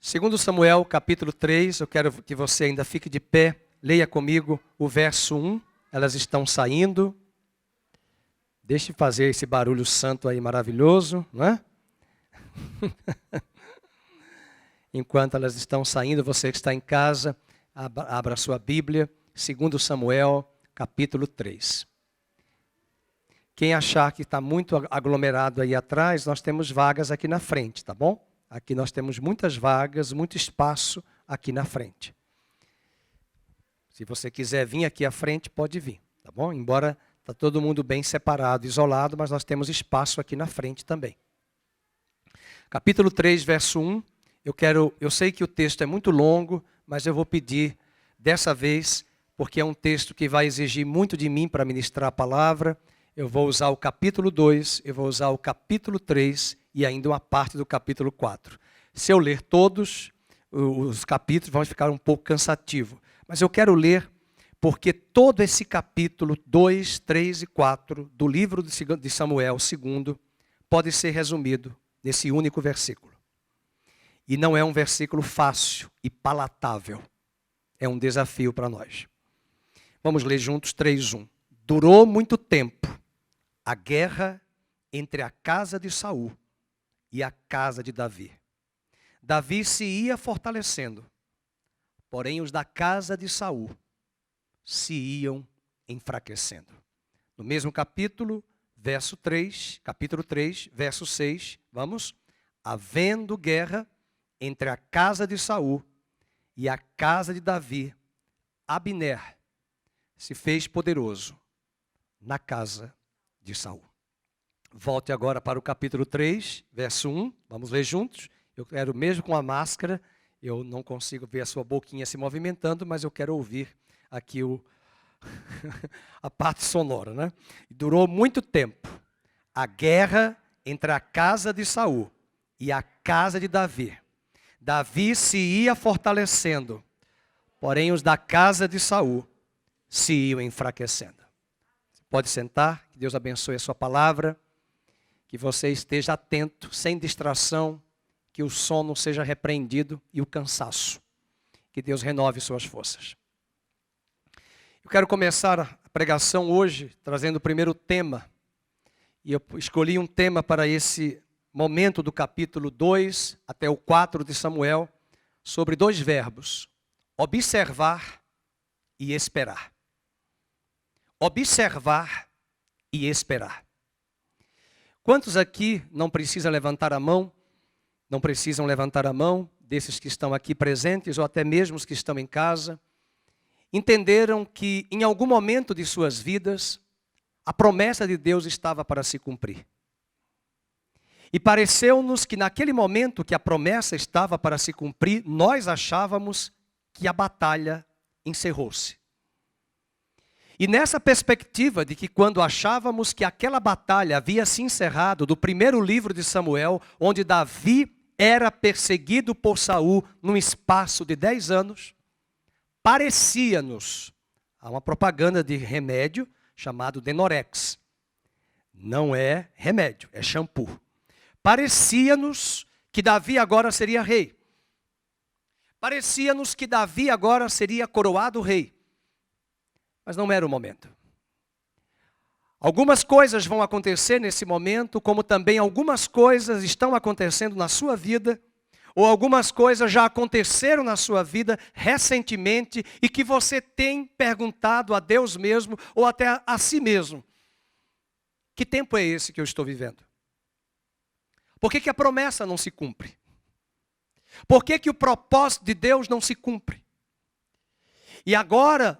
Segundo Samuel, capítulo 3, eu quero que você ainda fique de pé, leia comigo o verso 1, elas estão saindo. Deixe de fazer esse barulho santo aí maravilhoso, não é? Enquanto elas estão saindo, você que está em casa, abra a sua Bíblia, segundo Samuel, capítulo 3. Quem achar que está muito aglomerado aí atrás, nós temos vagas aqui na frente, tá bom? Aqui nós temos muitas vagas, muito espaço aqui na frente. Se você quiser vir aqui à frente, pode vir, tá bom? Embora está todo mundo bem separado, isolado, mas nós temos espaço aqui na frente também. Capítulo 3, verso 1. Eu sei que o texto é muito longo, mas eu vou pedir dessa vez, porque é um texto que vai exigir muito de mim para ministrar a palavra. Eu vou usar o capítulo 2, eu vou usar o capítulo 3 e ainda uma parte do capítulo 4. Se eu ler todos os capítulos, vão ficar um pouco cansativo. Mas eu quero ler, porque todo esse capítulo 2, 3 e 4 do livro de Samuel 2 pode ser resumido nesse único versículo. E não é um versículo fácil e palatável. É um desafio para nós. Vamos ler juntos 3:1. Durou muito tempo a guerra entre a casa de Saul e a casa de Davi. Davi se ia fortalecendo, porém os da casa de Saul se iam enfraquecendo. No mesmo capítulo, capítulo 3, verso 6, vamos. Havendo guerra entre a casa de Saul e a casa de Davi, Abner se fez poderoso na casa de Saul. Volte agora para o capítulo 3, verso 1. Vamos ler juntos. Eu quero, mesmo com a máscara, eu não consigo ver a sua boquinha se movimentando, mas eu quero ouvir aqui a parte sonora, né? Durou muito tempo a guerra entre a casa de Saul e a casa de Davi. Davi se ia fortalecendo, porém os da casa de Saul se iam enfraquecendo. Pode sentar, que Deus abençoe a sua palavra, que você esteja atento, sem distração, que o sono seja repreendido e o cansaço. Que Deus renove suas forças. Eu quero começar a pregação hoje trazendo o primeiro tema. E eu escolhi um tema para esse momento do capítulo 2 até o 4 de Samuel, sobre dois verbos: observar e esperar. Observar e esperar. Quantos aqui não precisam levantar a mão? Não precisam levantar a mão, desses que estão aqui presentes, ou até mesmo os que estão em casa, entenderam que em algum momento de suas vidas, a promessa de Deus estava para se cumprir. E pareceu-nos que naquele momento que a promessa estava para se cumprir, nós achávamos que a batalha encerrou-se. E nessa perspectiva de que quando achávamos que aquela batalha havia se encerrado, do primeiro livro de Samuel, onde Davi era perseguido por Saul num espaço de 10 anos, parecia-nos, há uma propaganda de remédio chamado Denorex. Não é remédio, é shampoo. Parecia-nos que Davi agora seria rei. Parecia-nos que Davi agora seria coroado rei. Mas não era o momento. Algumas coisas vão acontecer nesse momento, como também algumas coisas estão acontecendo na sua vida, ou algumas coisas já aconteceram na sua vida recentemente e que você tem perguntado a Deus mesmo ou até a si mesmo: que tempo é esse que eu estou vivendo? Por que a promessa não se cumpre? Por que o propósito de Deus não se cumpre? E agora,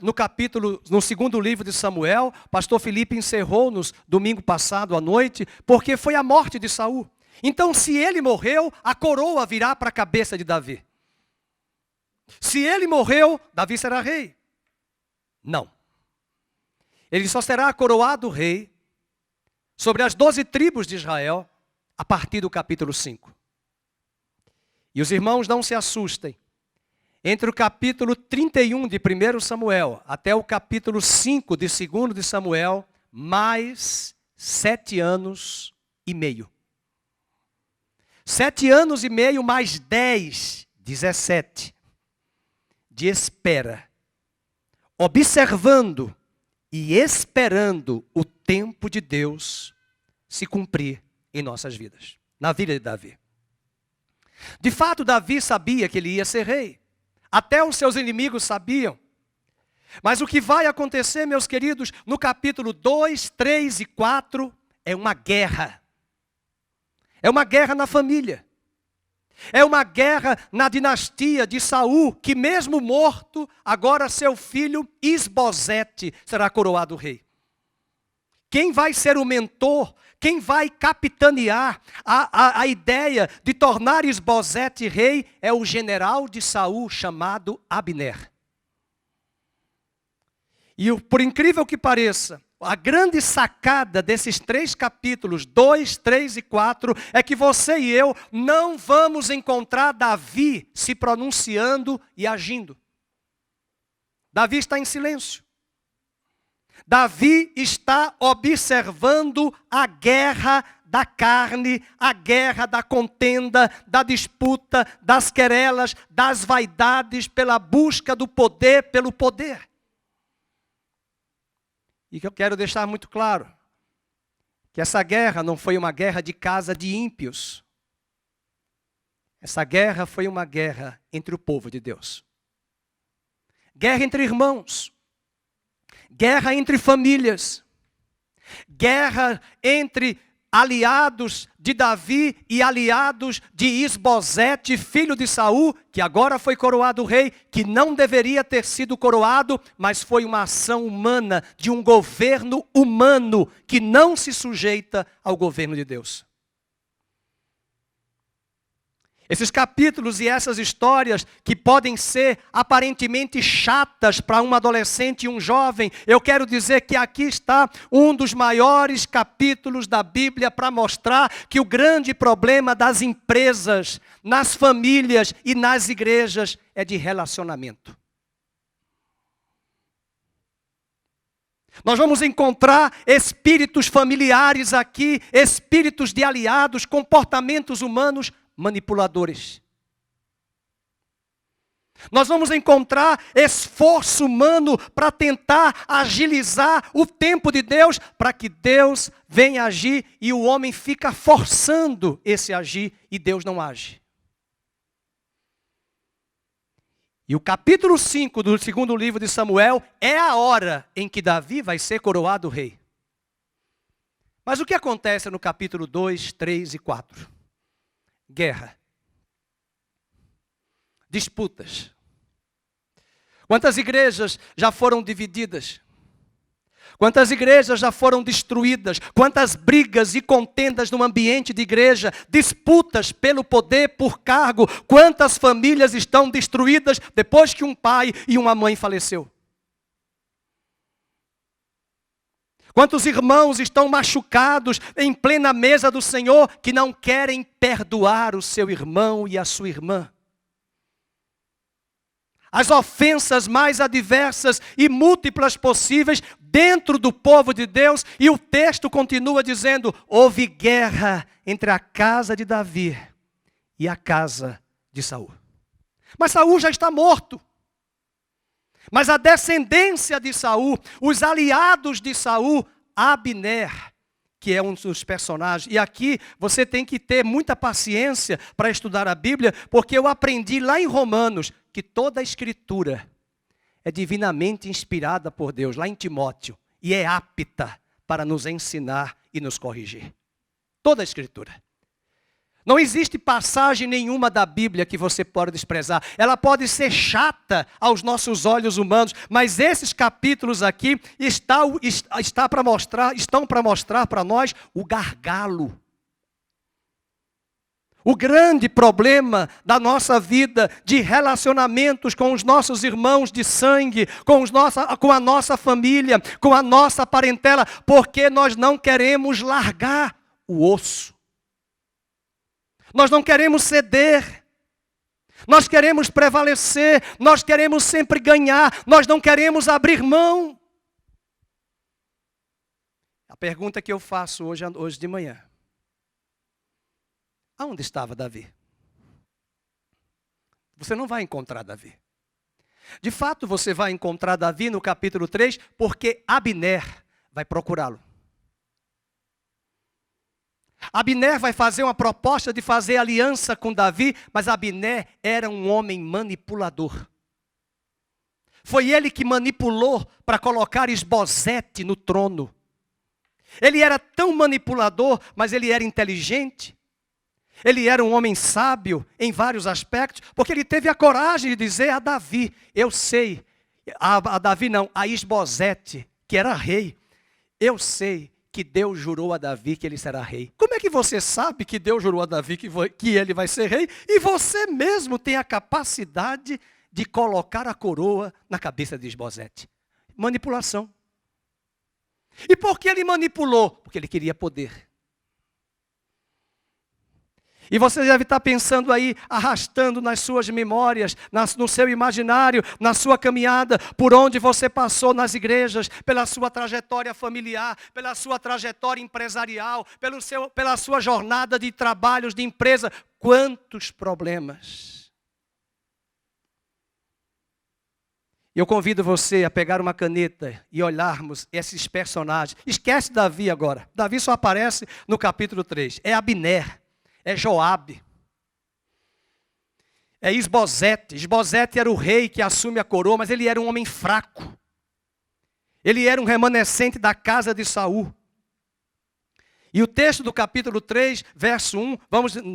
no segundo livro de Samuel, pastor Felipe encerrou-nos domingo passado à noite, porque foi a morte de Saul. Então, se ele morreu, a coroa virá para a cabeça de Davi. Se ele morreu, Davi será rei? Não. Ele só será coroado rei sobre as 12 tribos de Israel a partir do capítulo 5. E os irmãos não se assustem. Entre o capítulo 31 de 1 Samuel até o capítulo 5 de 2 de Samuel, mais 7 anos e meio. 7 anos e meio mais 10 17, de espera, observando e esperando o tempo de Deus se cumprir em nossas vidas, na vida de Davi. De fato, Davi sabia que ele ia ser rei. Até os seus inimigos sabiam. Mas o que vai acontecer, meus queridos, no capítulo 2, 3 e 4, é uma guerra. É uma guerra na família. É uma guerra na dinastia de Saul, que mesmo morto, agora seu filho Isbosete será coroado rei. Quem vai ser o mentor, quem vai capitanear a ideia de tornar Isbosete rei é o general de Saul chamado Abner. E por incrível que pareça, a grande sacada desses 3 capítulos, 2, 3 e 4, é que você e eu não vamos encontrar Davi se pronunciando e agindo. Davi está em silêncio. Davi está observando a guerra da carne, a guerra da contenda, da disputa, das querelas, das vaidades pela busca do poder pelo poder. E que eu quero deixar muito claro, que essa guerra não foi uma guerra de casa de ímpios. Essa guerra foi uma guerra entre o povo de Deus. Guerra entre irmãos. Guerra entre famílias. Guerra entre aliados de Davi e aliados de Isbosete, filho de Saul, que agora foi coroado rei, que não deveria ter sido coroado, mas foi uma ação humana, de um governo humano, que não se sujeita ao governo de Deus. Esses capítulos e essas histórias que podem ser aparentemente chatas para um adolescente e um jovem, eu quero dizer que aqui está um dos maiores capítulos da Bíblia para mostrar que o grande problema das empresas, nas famílias e nas igrejas é de relacionamento. Nós vamos encontrar espíritos familiares aqui, espíritos de aliados, comportamentos humanos manipuladores. Nós vamos encontrar esforço humano para tentar agilizar o tempo de Deus, para que Deus venha agir e o homem fica forçando esse agir e Deus não age. E o capítulo 5 do segundo livro de Samuel é a hora em que Davi vai ser coroado rei. Mas o que acontece no capítulo 2, 3 e 4? Guerra. Disputas. Quantas igrejas já foram divididas? Quantas igrejas já foram destruídas? Quantas brigas e contendas no ambiente de igreja? Disputas pelo poder, por cargo. Quantas famílias estão destruídas depois que um pai e uma mãe faleceu? Quantos irmãos estão machucados em plena mesa do Senhor que não querem perdoar o seu irmão e a sua irmã? As ofensas mais adversas e múltiplas possíveis dentro do povo de Deus, e o texto continua dizendo: houve guerra entre a casa de Davi e a casa de Saul. Mas Saul já está morto. Mas a descendência de Saul, os aliados de Saul, Abner, que é um dos personagens. E aqui você tem que ter muita paciência para estudar a Bíblia, porque eu aprendi lá em Romanos que toda a Escritura é divinamente inspirada por Deus, lá em Timóteo, e é apta para nos ensinar e nos corrigir. Toda a Escritura. Não existe passagem nenhuma da Bíblia que você pode desprezar. Ela pode ser chata aos nossos olhos humanos, mas esses capítulos aqui estão para mostrar para nós o gargalo. O grande problema da nossa vida de relacionamentos com os nossos irmãos de sangue, com a nossa família, com a nossa parentela, porque nós não queremos largar o osso. Nós não queremos ceder, nós queremos prevalecer, nós queremos sempre ganhar, nós não queremos abrir mão. A pergunta que eu faço hoje de manhã: aonde estava Davi? você não vai encontrar Davi. De fato, você vai encontrar Davi no capítulo 3, porque Abner vai procurá-lo. Abner vai fazer uma proposta de fazer aliança com Davi, mas Abner era um homem manipulador. Foi ele que manipulou para colocar Isbosete no trono. Ele era tão manipulador, mas ele era inteligente. Ele era um homem sábio em vários aspectos, porque ele teve a coragem de dizer a Davi, eu sei, a Davi não, a Isbosete, que era rei, eu sei que Deus jurou a Davi que ele será rei. Como é que você sabe que Deus jurou a Davi que ele vai ser rei, e você mesmo tem a capacidade de colocar a coroa na cabeça de Isbosete? Manipulação. E por que ele manipulou? Porque ele queria poder. E você deve estar pensando aí, arrastando nas suas memórias, no seu imaginário, na sua caminhada, por onde você passou nas igrejas, pela sua trajetória familiar, pela sua trajetória empresarial, pela sua jornada de trabalhos, de empresa. Quantos problemas! Eu convido você a pegar uma caneta e olharmos esses personagens. Esquece Davi agora. Davi só aparece no capítulo 3. É Abner. É Joabe, é Isbosete. Isbosete era o rei que assume a coroa, mas ele era um homem fraco. Ele era um remanescente da casa de Saul. E o texto do capítulo 3, verso 1,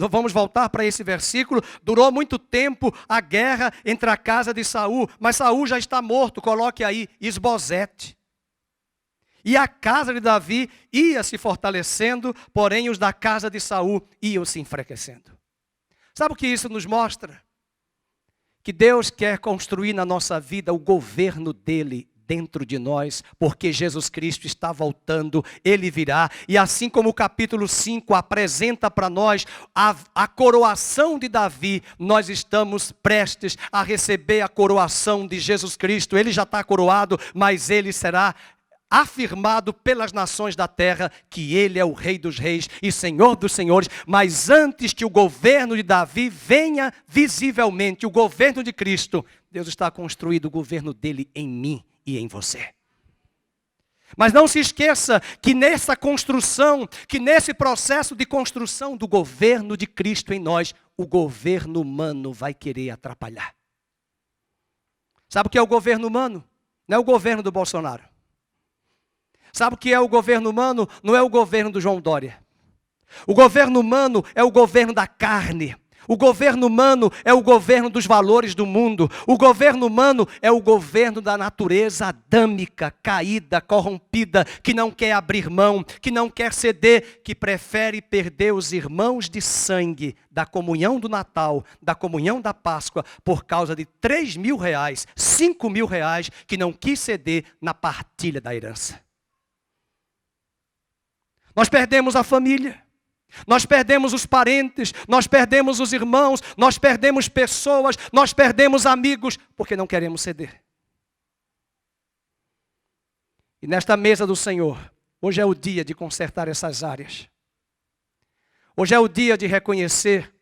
vamos voltar para esse versículo. Durou muito tempo a guerra entre a casa de Saul, mas Saul já está morto, coloque aí, Isbosete. E a casa de Davi ia se fortalecendo, porém os da casa de Saul iam se enfraquecendo. Sabe o que isso nos mostra? Que Deus quer construir na nossa vida o governo dele dentro de nós, porque Jesus Cristo está voltando, ele virá. E assim como o capítulo 5 apresenta para nós a coroação de Davi, nós estamos prestes a receber a coroação de Jesus Cristo. Ele já está coroado, mas ele será afirmado pelas nações da terra que ele é o Rei dos Reis e Senhor dos Senhores. Mas antes que o governo de Davi venha visivelmente, o governo de Cristo, Deus está construindo o governo dele em mim e em você. Mas não se esqueça que nessa construção, que nesse processo de construção do governo de Cristo em nós, o governo humano vai querer atrapalhar. Sabe o que é o governo humano? Não é o governo do Bolsonaro. Sabe o que é o governo humano? Não é o governo do João Dória. O governo humano é o governo da carne. O governo humano é o governo dos valores do mundo. O governo humano é o governo da natureza adâmica, caída, corrompida, que não quer abrir mão, que não quer ceder, que prefere perder os irmãos de sangue da comunhão do Natal, da comunhão da Páscoa, por causa de R$3.000, R$5.000, que não quis ceder na partilha da herança. Nós perdemos a família, nós perdemos os parentes, nós perdemos os irmãos, nós perdemos pessoas, nós perdemos amigos, porque não queremos ceder. E nesta mesa do Senhor, hoje é o dia de consertar essas áreas. Hoje é o dia de reconhecer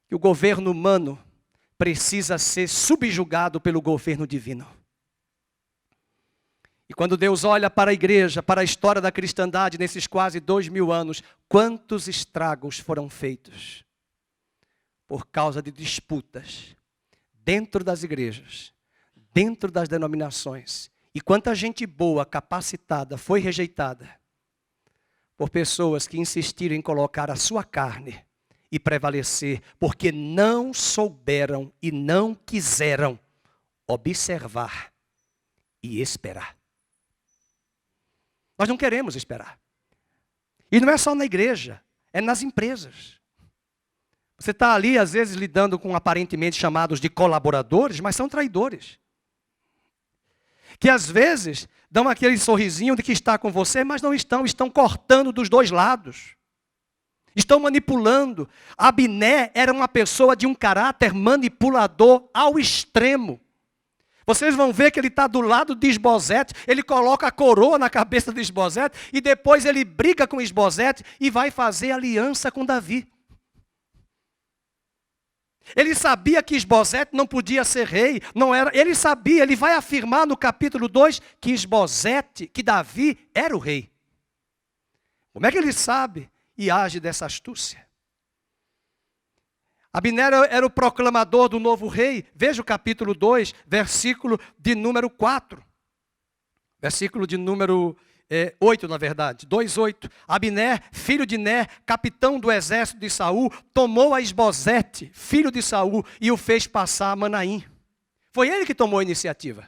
que o governo humano precisa ser subjugado pelo governo divino. E quando Deus olha para a igreja, para a história da cristandade, nesses quase 2.000 anos, quantos estragos foram feitos por causa de disputas dentro das igrejas, dentro das denominações. E quanta gente boa, capacitada, foi rejeitada por pessoas que insistiram em colocar a sua carne e prevalecer, porque não souberam e não quiseram observar e esperar. Nós não queremos esperar. E não é só na igreja, é nas empresas. Você está ali, às vezes, lidando com aparentemente chamados de colaboradores, mas são traidores. Que às vezes dão aquele sorrisinho de que está com você, mas não estão cortando dos dois lados. Estão manipulando. Abner era uma pessoa de um caráter manipulador ao extremo. Vocês vão ver que ele está do lado de Isbosete, ele coloca a coroa na cabeça de Isbosete, e depois ele briga com Isbosete e vai fazer aliança com Davi. Ele sabia que Isbosete não podia ser rei, não era. Ele sabia, ele vai afirmar no capítulo 2 que Isbosete, que Davi era o rei. Como é que ele sabe e age dessa astúcia? Abner era o proclamador do novo rei. Veja o capítulo 2, versículo de número 4. Versículo de número 8, na verdade, 2:8. Abner, filho de Ner, capitão do exército de Saul, tomou a Isbosete, filho de Saul, e o fez passar a Manaim. Foi ele que tomou a iniciativa.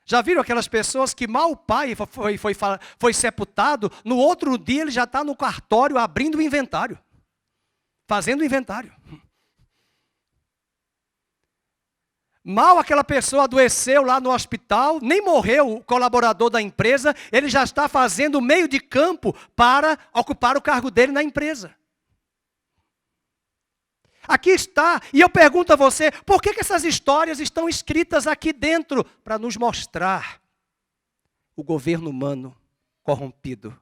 Já viram aquelas pessoas que mal o pai foi sepultado, no outro dia ele já está no cartório abrindo o inventário, fazendo o inventário. Mal aquela pessoa adoeceu lá no hospital, nem morreu o colaborador da empresa, ele já está fazendo o meio de campo para ocupar o cargo dele na empresa. Aqui está, e eu pergunto a você, por que essas histórias estão escritas aqui dentro? Para nos mostrar o governo humano corrompido.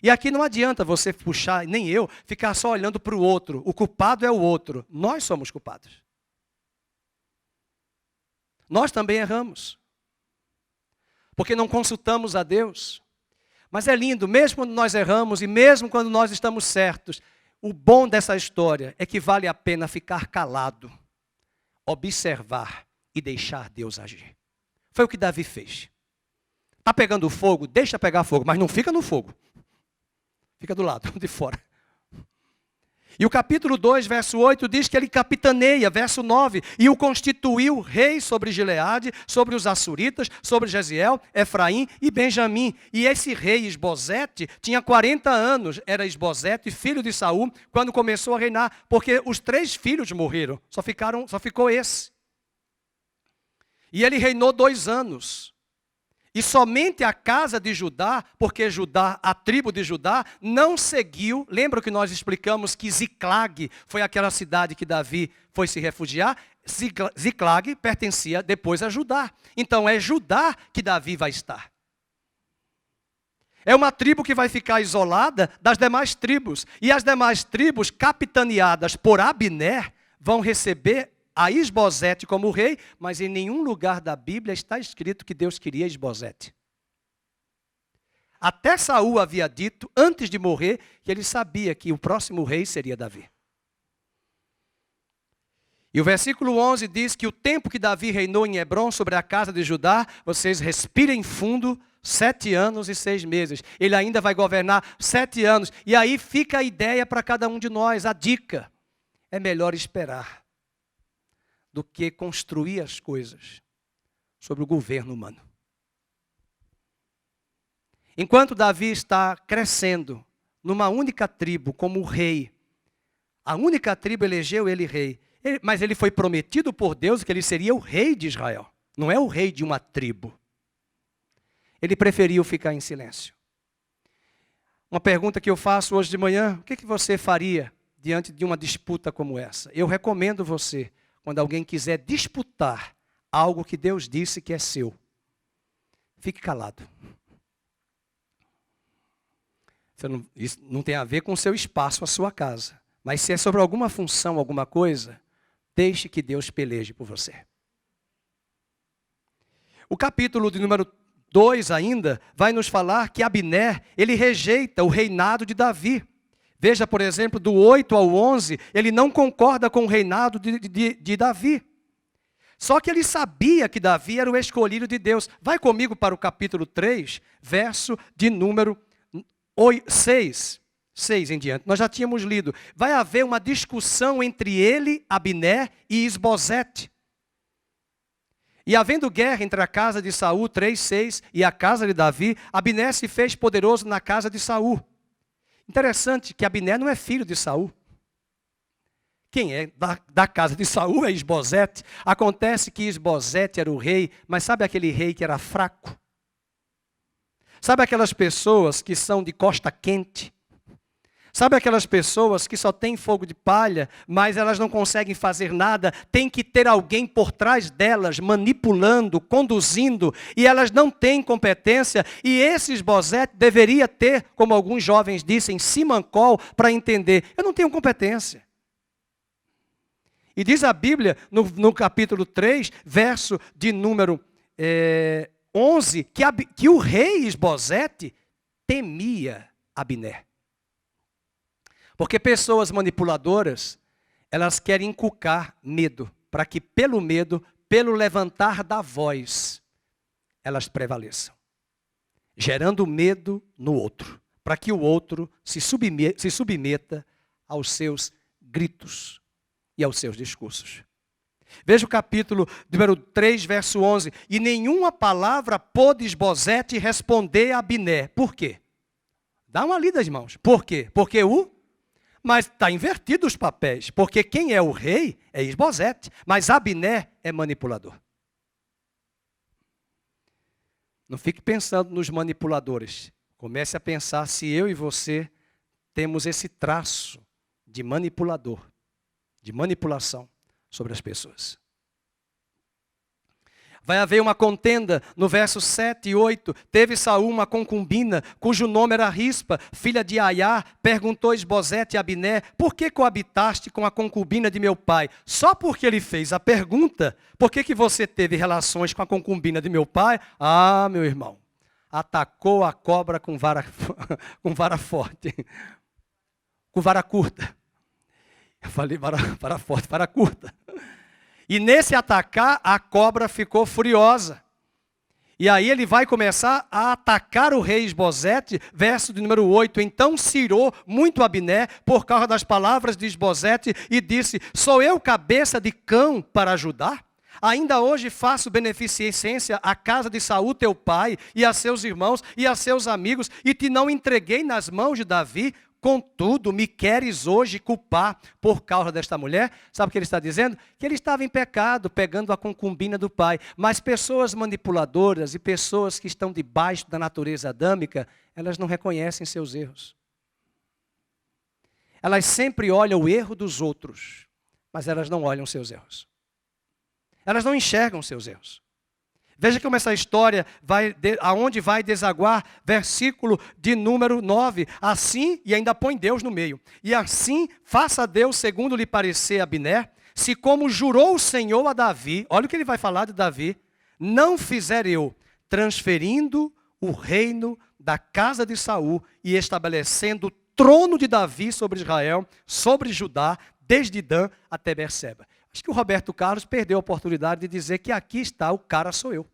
E aqui não adianta você puxar, nem eu, ficar só olhando para o outro. O culpado é o outro, nós somos culpados. Nós também erramos, porque não consultamos a Deus. Mas é lindo, mesmo quando nós erramos e mesmo quando nós estamos certos, o bom dessa história é que vale a pena ficar calado, observar e deixar Deus agir. Foi o que Davi fez. Está pegando fogo? Deixa pegar fogo, mas não fica no fogo. Fica do lado, de fora. E o capítulo 2, verso 8, diz que ele capitaneia, verso 9, e o constituiu rei sobre Gileade, sobre os Assuritas, sobre Jeziel, Efraim e Benjamim. E esse rei Isbosete tinha 40 anos, era Isbosete, filho de Saul, quando começou a reinar, porque os 3 filhos morreram, só ficou esse. E ele reinou 2 anos. E somente a casa de Judá, porque Judá, a tribo de Judá, não seguiu. Lembra que nós explicamos que Ziclag foi aquela cidade que Davi foi se refugiar? Ziclag pertencia depois a Judá. Então é Judá que Davi vai estar. É uma tribo que vai ficar isolada das demais tribos. E as demais tribos, capitaneadas por Abner, vão receber a Isbosete como rei, mas em nenhum lugar da Bíblia está escrito que Deus queria Isbosete. Até Saul havia dito, antes de morrer, que ele sabia que o próximo rei seria Davi. E o versículo 11 diz que o tempo que Davi reinou em Hebrom sobre a casa de Judá, vocês respirem fundo, 7 anos e 6 meses. Ele ainda vai governar 7 anos. E aí fica a ideia para cada um de nós, a dica. É melhor esperar do que construir as coisas sobre o governo humano. Enquanto Davi está crescendo numa única tribo como rei, a única tribo elegeu ele rei, mas ele foi prometido por Deus que ele seria o rei de Israel, não é o rei de uma tribo. Ele preferiu ficar em silêncio. Uma pergunta que eu faço hoje de manhã, o que você faria diante de uma disputa como essa? Eu recomendo você, quando alguém quiser disputar algo que Deus disse que é seu, fique calado. Isso não tem a ver com o seu espaço, a sua casa. Mas se é sobre alguma função, alguma coisa, deixe que Deus peleje por você. O capítulo de número 2 ainda vai nos falar que Abner, ele rejeita o reinado de Davi. Veja, por exemplo, do 8 ao 11, ele não concorda com o reinado de Davi. Só que ele sabia que Davi era o escolhido de Deus. Vai comigo para o capítulo 3, verso de número 6 em diante. Nós já tínhamos lido. Vai haver uma discussão entre ele, Abner, e Isbosete. E havendo guerra entre a casa de Saul, 3:6, e a casa de Davi, Abner se fez poderoso na casa de Saul. Interessante que Abner não é filho de Saul. Quem é da casa de Saul é Isbosete. Acontece que Isbosete era o rei, mas sabe aquele rei que era fraco? Sabe aquelas pessoas que são de costa quente? Sabe aquelas pessoas que só têm fogo de palha, mas elas não conseguem fazer nada, tem que ter alguém por trás delas, manipulando, conduzindo, e elas não têm competência, e esse Isbosete deveria ter, como alguns jovens dizem, simancol, para entender, eu não tenho competência. E diz a Bíblia, no capítulo 3, verso de número 11, que o rei Isbosete temia Abner. Porque pessoas manipuladoras, elas querem inculcar medo, para que pelo medo, pelo levantar da voz, elas prevaleçam. Gerando medo no outro, para que o outro se submeta aos seus gritos e aos seus discursos. Veja o capítulo número 3, verso 11. E nenhuma palavra pôde Isbosete responder a Abner. Por quê? Dá uma lida, irmãos. Por quê? Porque mas está invertido os papéis. Porque quem é o rei é Isbosete, mas Abner é manipulador. Não fique pensando nos manipuladores. Comece a pensar se eu e você temos esse traço de manipulador, de manipulação sobre as pessoas. Vai haver uma contenda no verso 7 e 8. Teve Saul uma concubina, cujo nome era Rispa, filha de Aiá. Perguntou Isbosete a Abner: por que coabitaste com a concubina de meu pai? Só porque ele fez a pergunta: por que você teve relações com a concubina de meu pai? Ah, meu irmão, atacou a cobra com vara forte, com vara curta. Eu falei vara forte, vara curta. E nesse atacar, a cobra ficou furiosa. E aí ele vai começar a atacar o rei Isbosete, verso de número 8. Então cirou muito Abner por causa das palavras de Isbosete e disse: sou eu cabeça de cão para ajudar? Ainda hoje faço beneficência à casa de Saul teu pai, e a seus irmãos, e a seus amigos, e te não entreguei nas mãos de Davi. Contudo, me queres hoje culpar por causa desta mulher? Sabe o que ele está dizendo? Que ele estava em pecado, pegando a concubina do pai. Mas pessoas manipuladoras e pessoas que estão debaixo da natureza adâmica, elas não reconhecem seus erros. Elas sempre olham o erro dos outros, mas elas não olham seus erros. Elas não enxergam seus erros. Veja como essa história aonde vai desaguar, versículo de número 9. Assim, e ainda põe Deus no meio. E assim, faça Deus segundo lhe parecer Abner, se como jurou o Senhor a Davi, olha o que ele vai falar de Davi, não fizer eu, transferindo o reino da casa de Saul e estabelecendo o trono de Davi sobre Israel, sobre Judá, desde Dan até Berseba. Acho que o Roberto Carlos perdeu a oportunidade de dizer que aqui está, o cara sou eu.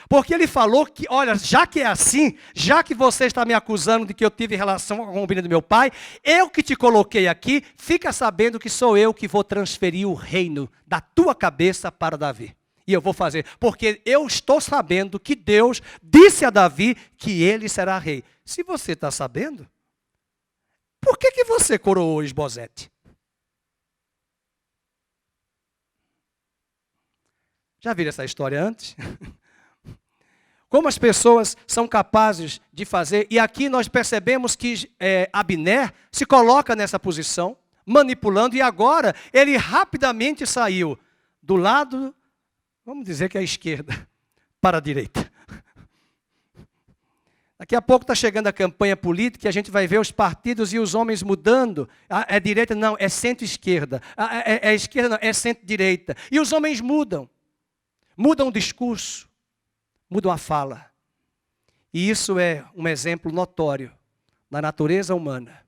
Porque ele falou que, olha, já que é assim, já que você está me acusando de que eu tive relação com a concubina do meu pai, eu que te coloquei aqui, fica sabendo que sou eu que vou transferir o reino da tua cabeça para Davi. E eu vou fazer, porque eu estou sabendo que Deus disse a Davi que ele será rei. Se você está sabendo, por que você coroou Isbosete? Já viram essa história antes? Como as pessoas são capazes de fazer, e aqui nós percebemos que Abner se coloca nessa posição, manipulando, e agora ele rapidamente saiu do lado, vamos dizer que é a esquerda, para a direita. Daqui a pouco está chegando a campanha política e a gente vai ver os partidos e os homens mudando. É direita? Não, é centro-esquerda. É esquerda? Não, é centro-direita. E os homens mudam. Mudam o discurso, mudam a fala. E isso é um exemplo notório da natureza humana,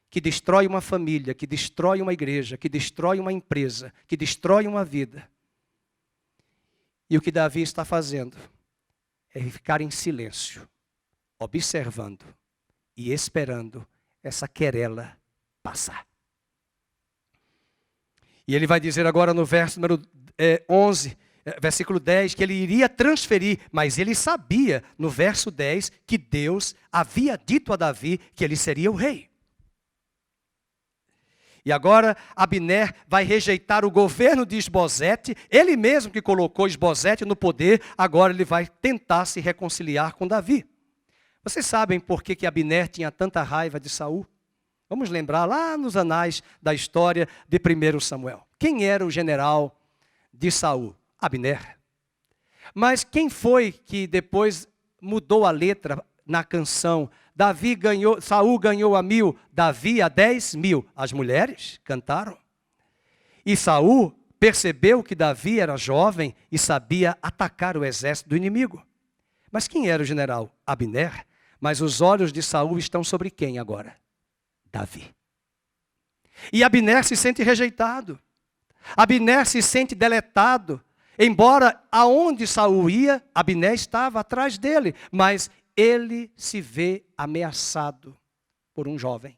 que destrói uma família, que destrói uma igreja, que destrói uma empresa, que destrói uma vida. E o que Davi está fazendo é ficar em silêncio, observando e esperando essa querela passar. E ele vai dizer agora no verso número 11, versículo 10, que ele iria transferir, mas ele sabia, no verso 10, que Deus havia dito a Davi que ele seria o rei. E agora Abner vai rejeitar o governo de Isbosete, ele mesmo que colocou Isbosete no poder, agora ele vai tentar se reconciliar com Davi. Vocês sabem por que Abner tinha tanta raiva de Saul? Vamos lembrar lá nos anais da história de 1 Samuel. Quem era o general de Saul? Abner. Mas quem foi que depois mudou a letra na canção? Saul ganhou a 1000, Davi a 10.000. As mulheres cantaram. E Saul percebeu que Davi era jovem e sabia atacar o exército do inimigo. Mas quem era o general? Abner. Mas os olhos de Saul estão sobre quem agora? Davi. E Abner se sente rejeitado. Abner se sente deletado. Embora aonde Saul ia, Abner estava atrás dele. Mas ele se vê ameaçado por um jovem.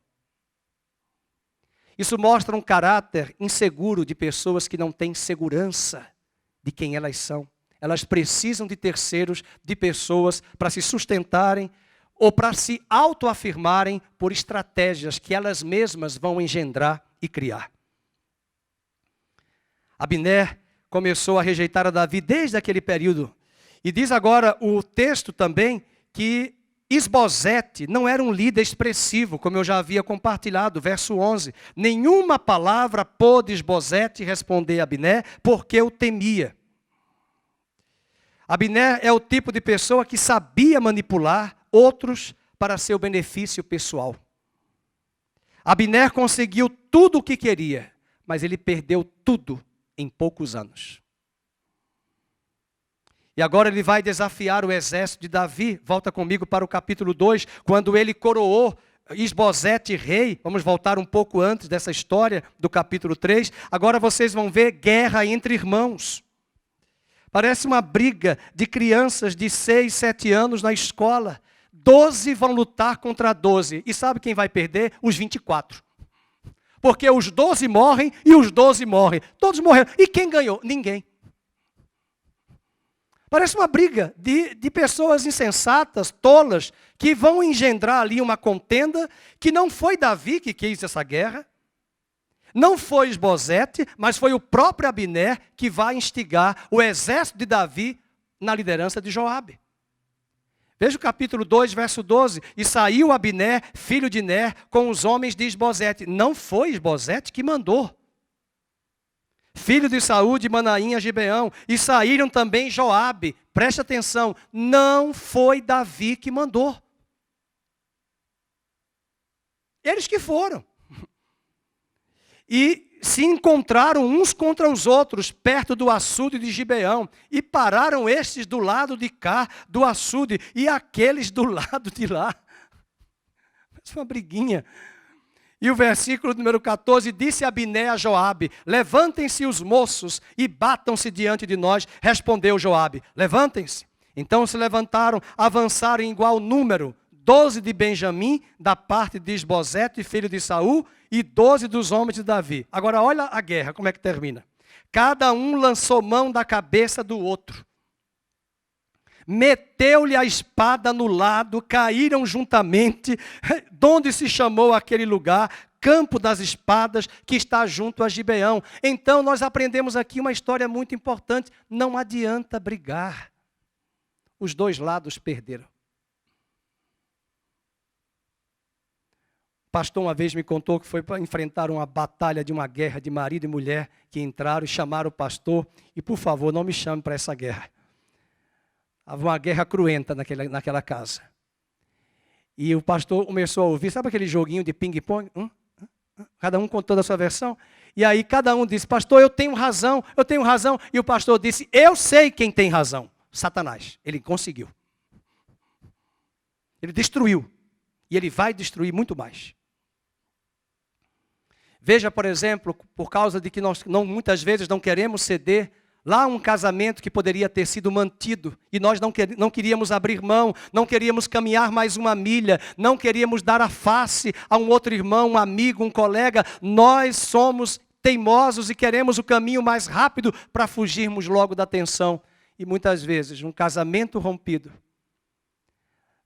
Isso mostra um caráter inseguro de pessoas que não têm segurança de quem elas são. Elas precisam de terceiros, de pessoas para se sustentarem ou para se autoafirmarem por estratégias que elas mesmas vão engendrar e criar. Abner começou a rejeitar a Davi desde aquele período. E diz agora o texto também que Isbosete não era um líder expressivo, como eu já havia compartilhado, verso 11. Nenhuma palavra pôde Isbosete responder a Abner, porque o temia. Abner é o tipo de pessoa que sabia manipular outros para seu benefício pessoal. Abner conseguiu tudo o que queria, mas ele perdeu tudo em poucos anos. E agora ele vai desafiar o exército de Davi. Volta comigo para o capítulo 2, quando ele coroou Isbosete rei. Vamos voltar um pouco antes dessa história do capítulo 3. Agora vocês vão ver guerra entre irmãos. Parece uma briga de crianças de 6, 7 anos na escola. 12 vão lutar contra 12. E sabe quem vai perder? Os 24. Porque os 12 morrem e os 12 morrem. Todos morreram. E quem ganhou? Ninguém. Parece uma briga de pessoas insensatas, tolas, que vão engendrar ali uma contenda que não foi Davi que quis essa guerra. Não foi Isbosete, mas foi o próprio Abner que vai instigar o exército de Davi na liderança de Joabe. Veja o capítulo 2, verso 12. E saiu Abner, filho de Ner, com os homens de Isbosete. Não foi Isbosete que mandou. Filho de Saul, de Manaim a Gibeão. E saíram também Joabe. Preste atenção, não foi Davi que mandou. Eles que foram. E se encontraram uns contra os outros, perto do açude de Gibeão. E pararam estes do lado de cá, do açude, e aqueles do lado de lá. Isso é uma briguinha. E o versículo número 14, disse Abner a Joabe, levantem-se os moços e batam-se diante de nós. Respondeu Joabe, levantem-se. Então se levantaram, avançaram em igual número, 12 de Benjamim, da parte de Isbosete, filho de Saul, e 12 dos homens de Davi. Agora olha a guerra, como é que termina. Cada um lançou mão da cabeça do outro. Meteu-lhe a espada no lado, caíram juntamente, de onde se chamou aquele lugar, Campo das Espadas, que está junto a Gibeão. Então nós aprendemos aqui uma história muito importante. Não adianta brigar. Os dois lados perderam. O pastor uma vez me contou que foi para enfrentar uma batalha de uma guerra de marido e mulher, que entraram e chamaram o pastor, e por favor, não me chame para essa guerra. Havia uma guerra cruenta naquela casa. E o pastor começou a ouvir, sabe aquele joguinho de ping-pong? Cada um contando a sua versão. E aí cada um disse, pastor, eu tenho razão, eu tenho razão. E o pastor disse, eu sei quem tem razão. Satanás. Ele conseguiu. Ele destruiu. E ele vai destruir muito mais. Veja, por exemplo, por causa de que nós muitas vezes não queremos ceder, lá um casamento que poderia ter sido mantido, e nós não queríamos abrir mão, não queríamos caminhar mais uma milha, não queríamos dar a face a um outro irmão, um amigo, um colega. Nós somos teimosos e queremos o caminho mais rápido para fugirmos logo da tensão. E muitas vezes um casamento rompido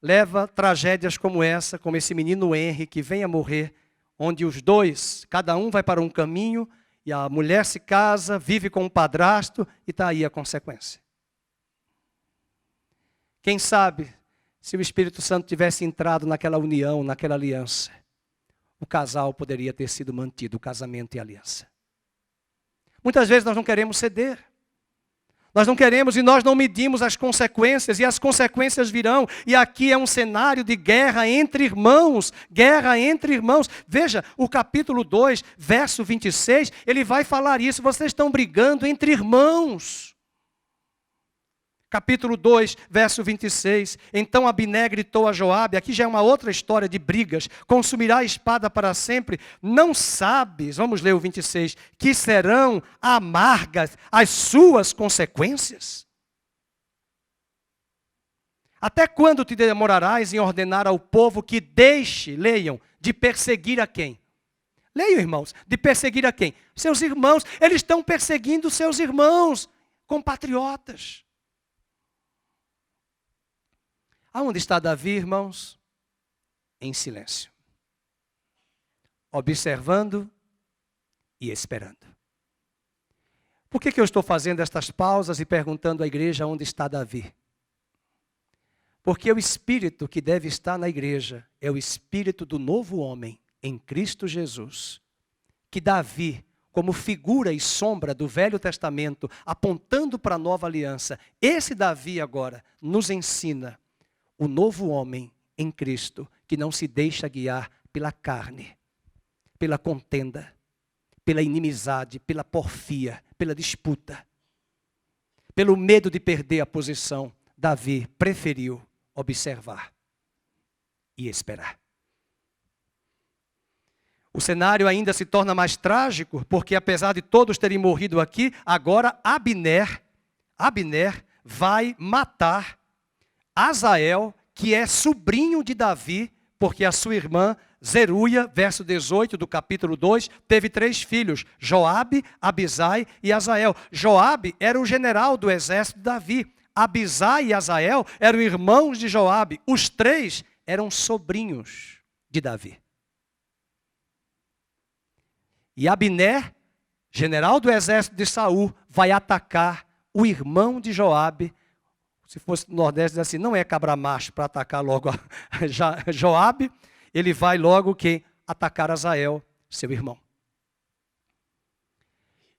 leva tragédias como essa, como esse menino Henry que vem a morrer, onde os dois, cada um vai para um caminho, e a mulher se casa, vive com um padrasto, e está aí a consequência. Quem sabe, se o Espírito Santo tivesse entrado naquela união, naquela aliança, o casal poderia ter sido mantido, o casamento e a aliança. Muitas vezes nós não queremos ceder. Nós não queremos e nós não medimos as consequências, e as consequências virão. E aqui é um cenário de guerra entre irmãos, guerra entre irmãos. Veja, o capítulo 2, verso 26, ele vai falar isso. Vocês estão brigando entre irmãos. Capítulo 2, verso 26. Então Abiné gritou a Joabe, aqui já é uma outra história de brigas, consumirá a espada para sempre. Não sabes, vamos ler o 26, que serão amargas as suas consequências? Até quando te demorarás em ordenar ao povo que deixe, leiam, de perseguir a quem? Leiam, irmãos, de perseguir a quem? Seus irmãos. Eles estão perseguindo seus irmãos, compatriotas. Aonde está Davi, irmãos? Em silêncio. Observando e esperando. Por que eu estou fazendo estas pausas e perguntando à igreja onde está Davi? Porque o espírito que deve estar na igreja é o espírito do novo homem em Cristo Jesus. Que Davi, como figura e sombra do Velho Testamento, apontando para a nova aliança, esse Davi agora nos ensina o novo homem em Cristo, que não se deixa guiar pela carne, pela contenda, pela inimizade, pela porfia, pela disputa, pelo medo de perder a posição. Davi preferiu observar e esperar. O cenário ainda se torna mais trágico, porque apesar de todos terem morrido aqui, agora Abner vai matar Asael, que é sobrinho de Davi, porque a sua irmã Zeruia, verso 18 do capítulo 2, teve 3 filhos, Joabe, Abisai e Asael. Joabe era o general do exército de Davi. Abisai e Asael eram irmãos de Joabe. Os 3 eram sobrinhos de Davi. E Abner, general do exército de Saul, vai atacar o irmão de Joabe. Se fosse no Nordeste, diz assim, não é cabra macho para atacar logo Joabe, ele vai logo que atacar Asael, seu irmão.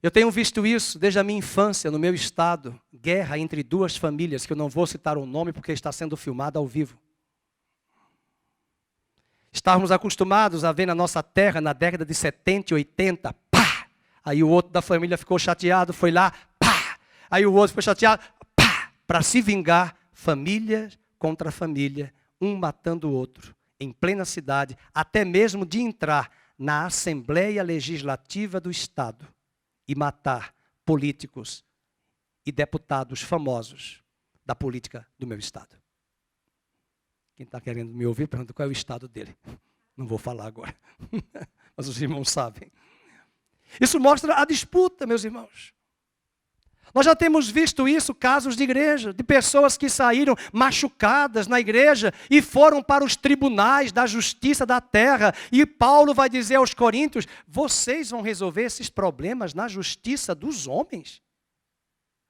Eu tenho visto isso desde a minha infância, no meu estado, guerra entre 2 famílias, que eu não vou citar o nome porque está sendo filmado ao vivo. Estávamos acostumados a ver na nossa terra, na década de 70 e 80, pá! Aí o outro da família ficou chateado, foi lá, pá! Aí o outro ficou chateado, para se vingar, família contra família, um matando o outro, em plena cidade, até mesmo de entrar na Assembleia Legislativa do Estado e matar políticos e deputados famosos da política do meu estado. Quem está querendo me ouvir, pergunta qual é o estado dele. Não vou falar agora, mas os irmãos sabem. Isso mostra a disputa, meus irmãos. Nós já temos visto isso, casos de igreja, de pessoas que saíram machucadas na igreja e foram para os tribunais da justiça da terra. E Paulo vai dizer aos coríntios, vocês vão resolver esses problemas na justiça dos homens?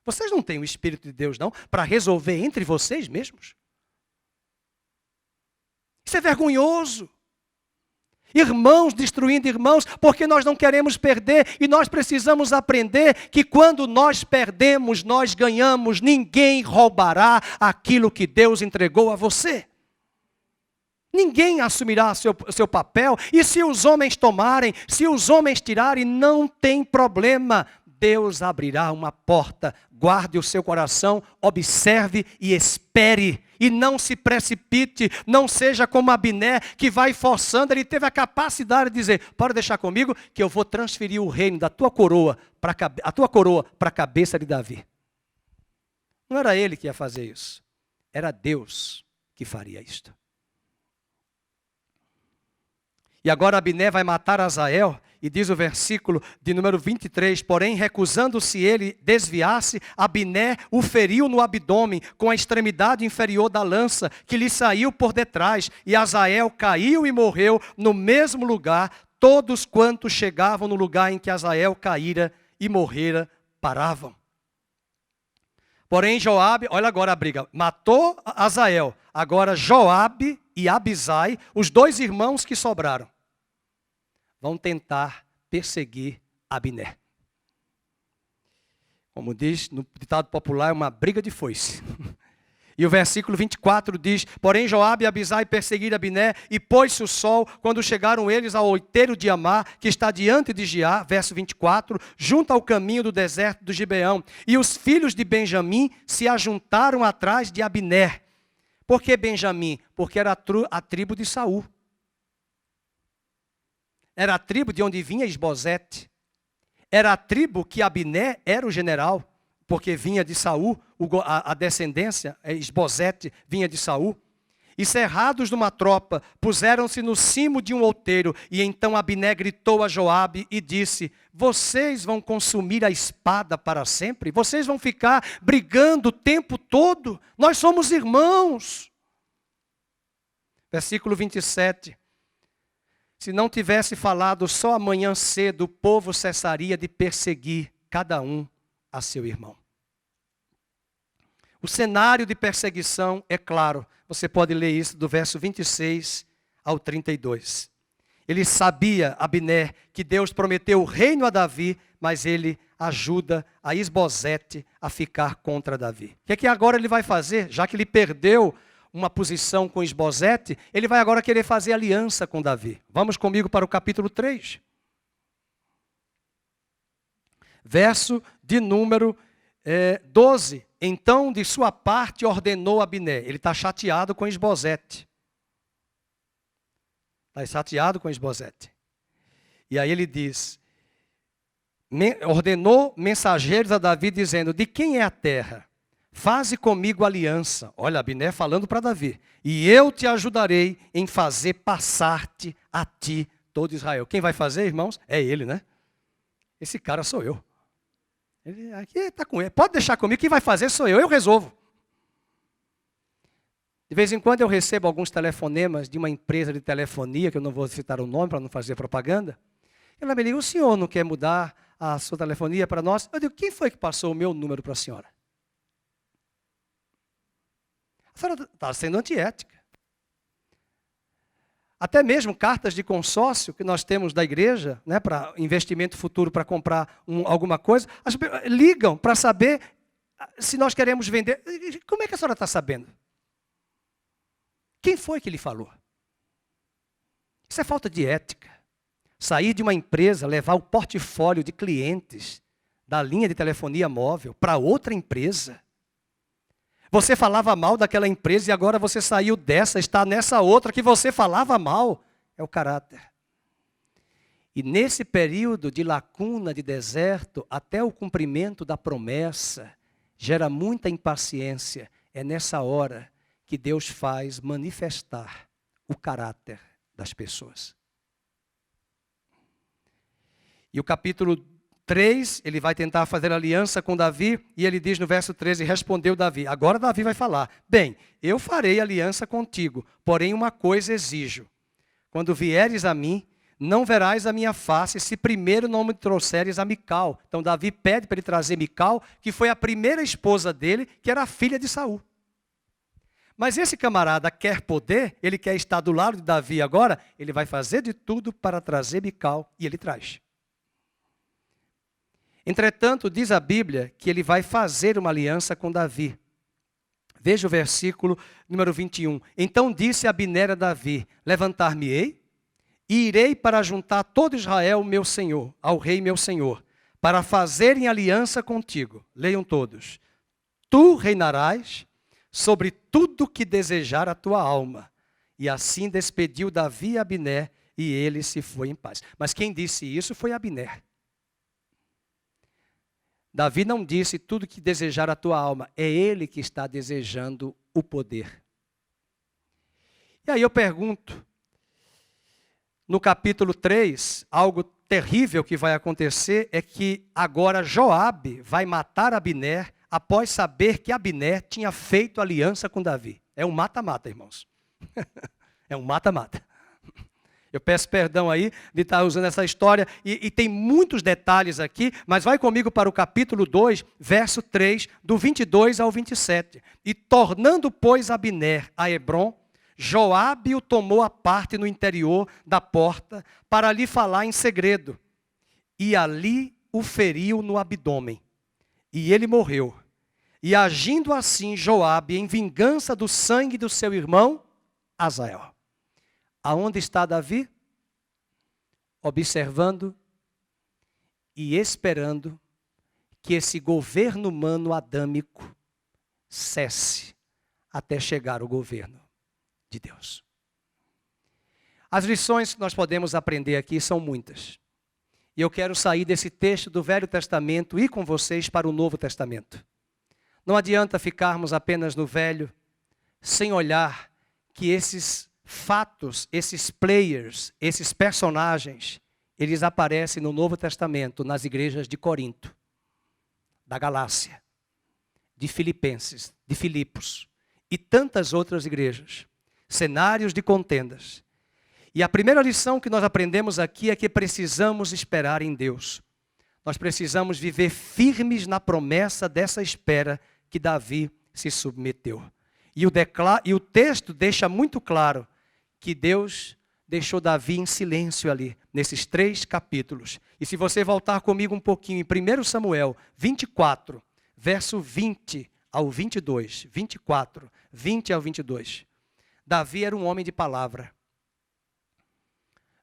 Vocês não têm o Espírito de Deus, não, para resolver entre vocês mesmos? Isso é vergonhoso. Irmãos destruindo irmãos, porque nós não queremos perder e nós precisamos aprender que quando nós perdemos, nós ganhamos. Ninguém roubará aquilo que Deus entregou a você. Ninguém assumirá seu papel e se os homens tomarem, se os homens tirarem, não tem problema. Deus abrirá uma porta, guarde o seu coração, observe e espere. E não se precipite, não seja como Abner que vai forçando. Ele teve a capacidade de dizer, pode deixar comigo que eu vou transferir o reino da tua coroa para a cabeça de Davi. Não era ele que ia fazer isso, era Deus que faria isto. E agora Abner vai matar Asael, e diz o versículo de número 23, porém, recusando-se ele desviar-se, Abner o feriu no abdômen, com a extremidade inferior da lança, que lhe saiu por detrás, e Asael caiu e morreu no mesmo lugar. Todos quantos chegavam no lugar em que Asael caíra e morrera, paravam. Porém, Joabe, olha agora a briga, matou Asael, agora Joabe e Abisai, os 2 irmãos que sobraram, vão tentar perseguir Abner. Como diz no ditado popular, é uma briga de foice. E o versículo 24 diz: porém Joabe e Abisai perseguiram Abiné, e pôs-se o sol, quando chegaram eles ao outeiro de Amá, que está diante de Giá, verso 24, junto ao caminho do deserto do Gibeão. E os filhos de Benjamim se ajuntaram atrás de Abiné. Por que Benjamim? Porque era a tribo de Saul. Era a tribo de onde vinha Isbosete. Era a tribo que Abiné era o general, porque vinha de Saul, a descendência, Isbosete, vinha de Saul. E cerrados numa tropa, puseram-se no cimo de um outeiro, e então Abiné gritou a Joabe e disse: vocês vão consumir a espada para sempre? Vocês vão ficar brigando o tempo todo? Nós somos irmãos. Versículo 27. Se não tivesse falado só amanhã cedo, o povo cessaria de perseguir cada um a seu irmão. O cenário de perseguição é claro. Você pode ler isso do verso 26 ao 32. Ele sabia, Abiné, que Deus prometeu o reino a Davi, mas ele ajuda a Isbosete a ficar contra Davi. O que é que agora ele vai fazer? Já que ele perdeu uma posição com Isbosete, ele vai agora querer fazer aliança com Davi. Vamos comigo para o capítulo 3. Verso de número 12. Então, de sua parte, ordenou Abiné. Ele está chateado com Isbosete. Está chateado com Isbosete. E aí ele diz, ordenou mensageiros a Davi, dizendo: de quem é a terra? Faze comigo aliança. Olha, Abiné falando para Davi. E eu te ajudarei em fazer passar-te a ti todo Israel. Quem vai fazer, irmãos? É ele, né? Esse cara sou eu. Ele aqui está com ele. Pode deixar comigo, quem vai fazer sou eu resolvo. De vez em quando eu recebo alguns telefonemas de uma empresa de telefonia, que eu não vou citar o nome para não fazer propaganda. Ela me liga: o senhor não quer mudar a sua telefonia para nós? Eu digo: quem foi que passou o meu número para a senhora? A senhora está sendo antiética. Até mesmo cartas de consórcio que nós temos da igreja, né, para investimento futuro, para comprar alguma coisa, ligam para saber se nós queremos vender. Como é que a senhora está sabendo? Quem foi que lhe falou? Isso é falta de ética. Sair de uma empresa, levar o portfólio de clientes da linha de telefonia móvel para outra empresa. Você falava mal daquela empresa e agora você saiu dessa, está nessa outra que você falava mal. É o caráter. E nesse período de lacuna, de deserto, até o cumprimento da promessa, gera muita impaciência. É nessa hora que Deus faz manifestar o caráter das pessoas. E o capítulo 3, ele vai tentar fazer aliança com Davi, e ele diz no verso 13, respondeu Davi. Agora Davi vai falar: bem, eu farei aliança contigo, porém uma coisa exijo. Quando vieres a mim, não verás a minha face, se primeiro não me trouxeres a Mical. Então Davi pede para ele trazer Mical, que foi a primeira esposa dele, que era a filha de Saul. Mas esse camarada quer poder, ele quer estar do lado de Davi agora, ele vai fazer de tudo para trazer Mical, e ele traz. Entretanto, diz a Bíblia que ele vai fazer uma aliança com Davi. Veja o versículo número 21. Então disse Abiné a Davi: levantar-me-ei e irei para juntar todo Israel, meu senhor, ao rei meu senhor, para fazerem aliança contigo. Leiam todos. Tu reinarás sobre tudo que desejar a tua alma. E assim despediu Davi a Abiné, e ele se foi em paz. Mas quem disse isso foi Abiné. Davi não disse tudo que desejar a tua alma. É ele que está desejando o poder. E aí eu pergunto, no capítulo 3, algo terrível que vai acontecer é que agora Joabe vai matar Abiné após saber que Abiné tinha feito aliança com Davi. É um mata-mata, irmãos. É um mata-mata. Eu peço perdão aí de estar usando essa história, e tem muitos detalhes aqui, mas vai comigo para o capítulo 2, verso 3, do 22 ao 27. E tornando, pois, Abiné a Hebrom, Joabe o tomou à parte no interior da porta, para lhe falar em segredo. E ali o feriu no abdômen. e ele morreu. E agindo assim Joabe em vingança do sangue do seu irmão Azael. Aonde está Davi? Observando e esperando que esse governo humano adâmico cesse até chegar o governo de Deus. As lições que nós podemos aprender aqui são muitas. E eu quero sair desse texto do Velho Testamento e ir com vocês para o Novo Testamento. Não adianta ficarmos apenas no Velho, sem olhar que esses fatos, esses players, esses personagens, eles aparecem no Novo Testamento, nas igrejas de Corinto, da Galácia, de Filipenses, de Filipos e tantas outras igrejas, cenários de contendas. E a primeira lição que nós aprendemos aqui é que precisamos esperar em Deus. Nós precisamos viver firmes na promessa dessa espera que Davi se submeteu. E o texto deixa muito claro que Deus deixou Davi em silêncio ali, nesses 3 capítulos. E se você voltar comigo um pouquinho em 1 Samuel 24, verso 20 ao 22, 24, 20 ao 22. Davi era um homem de palavra.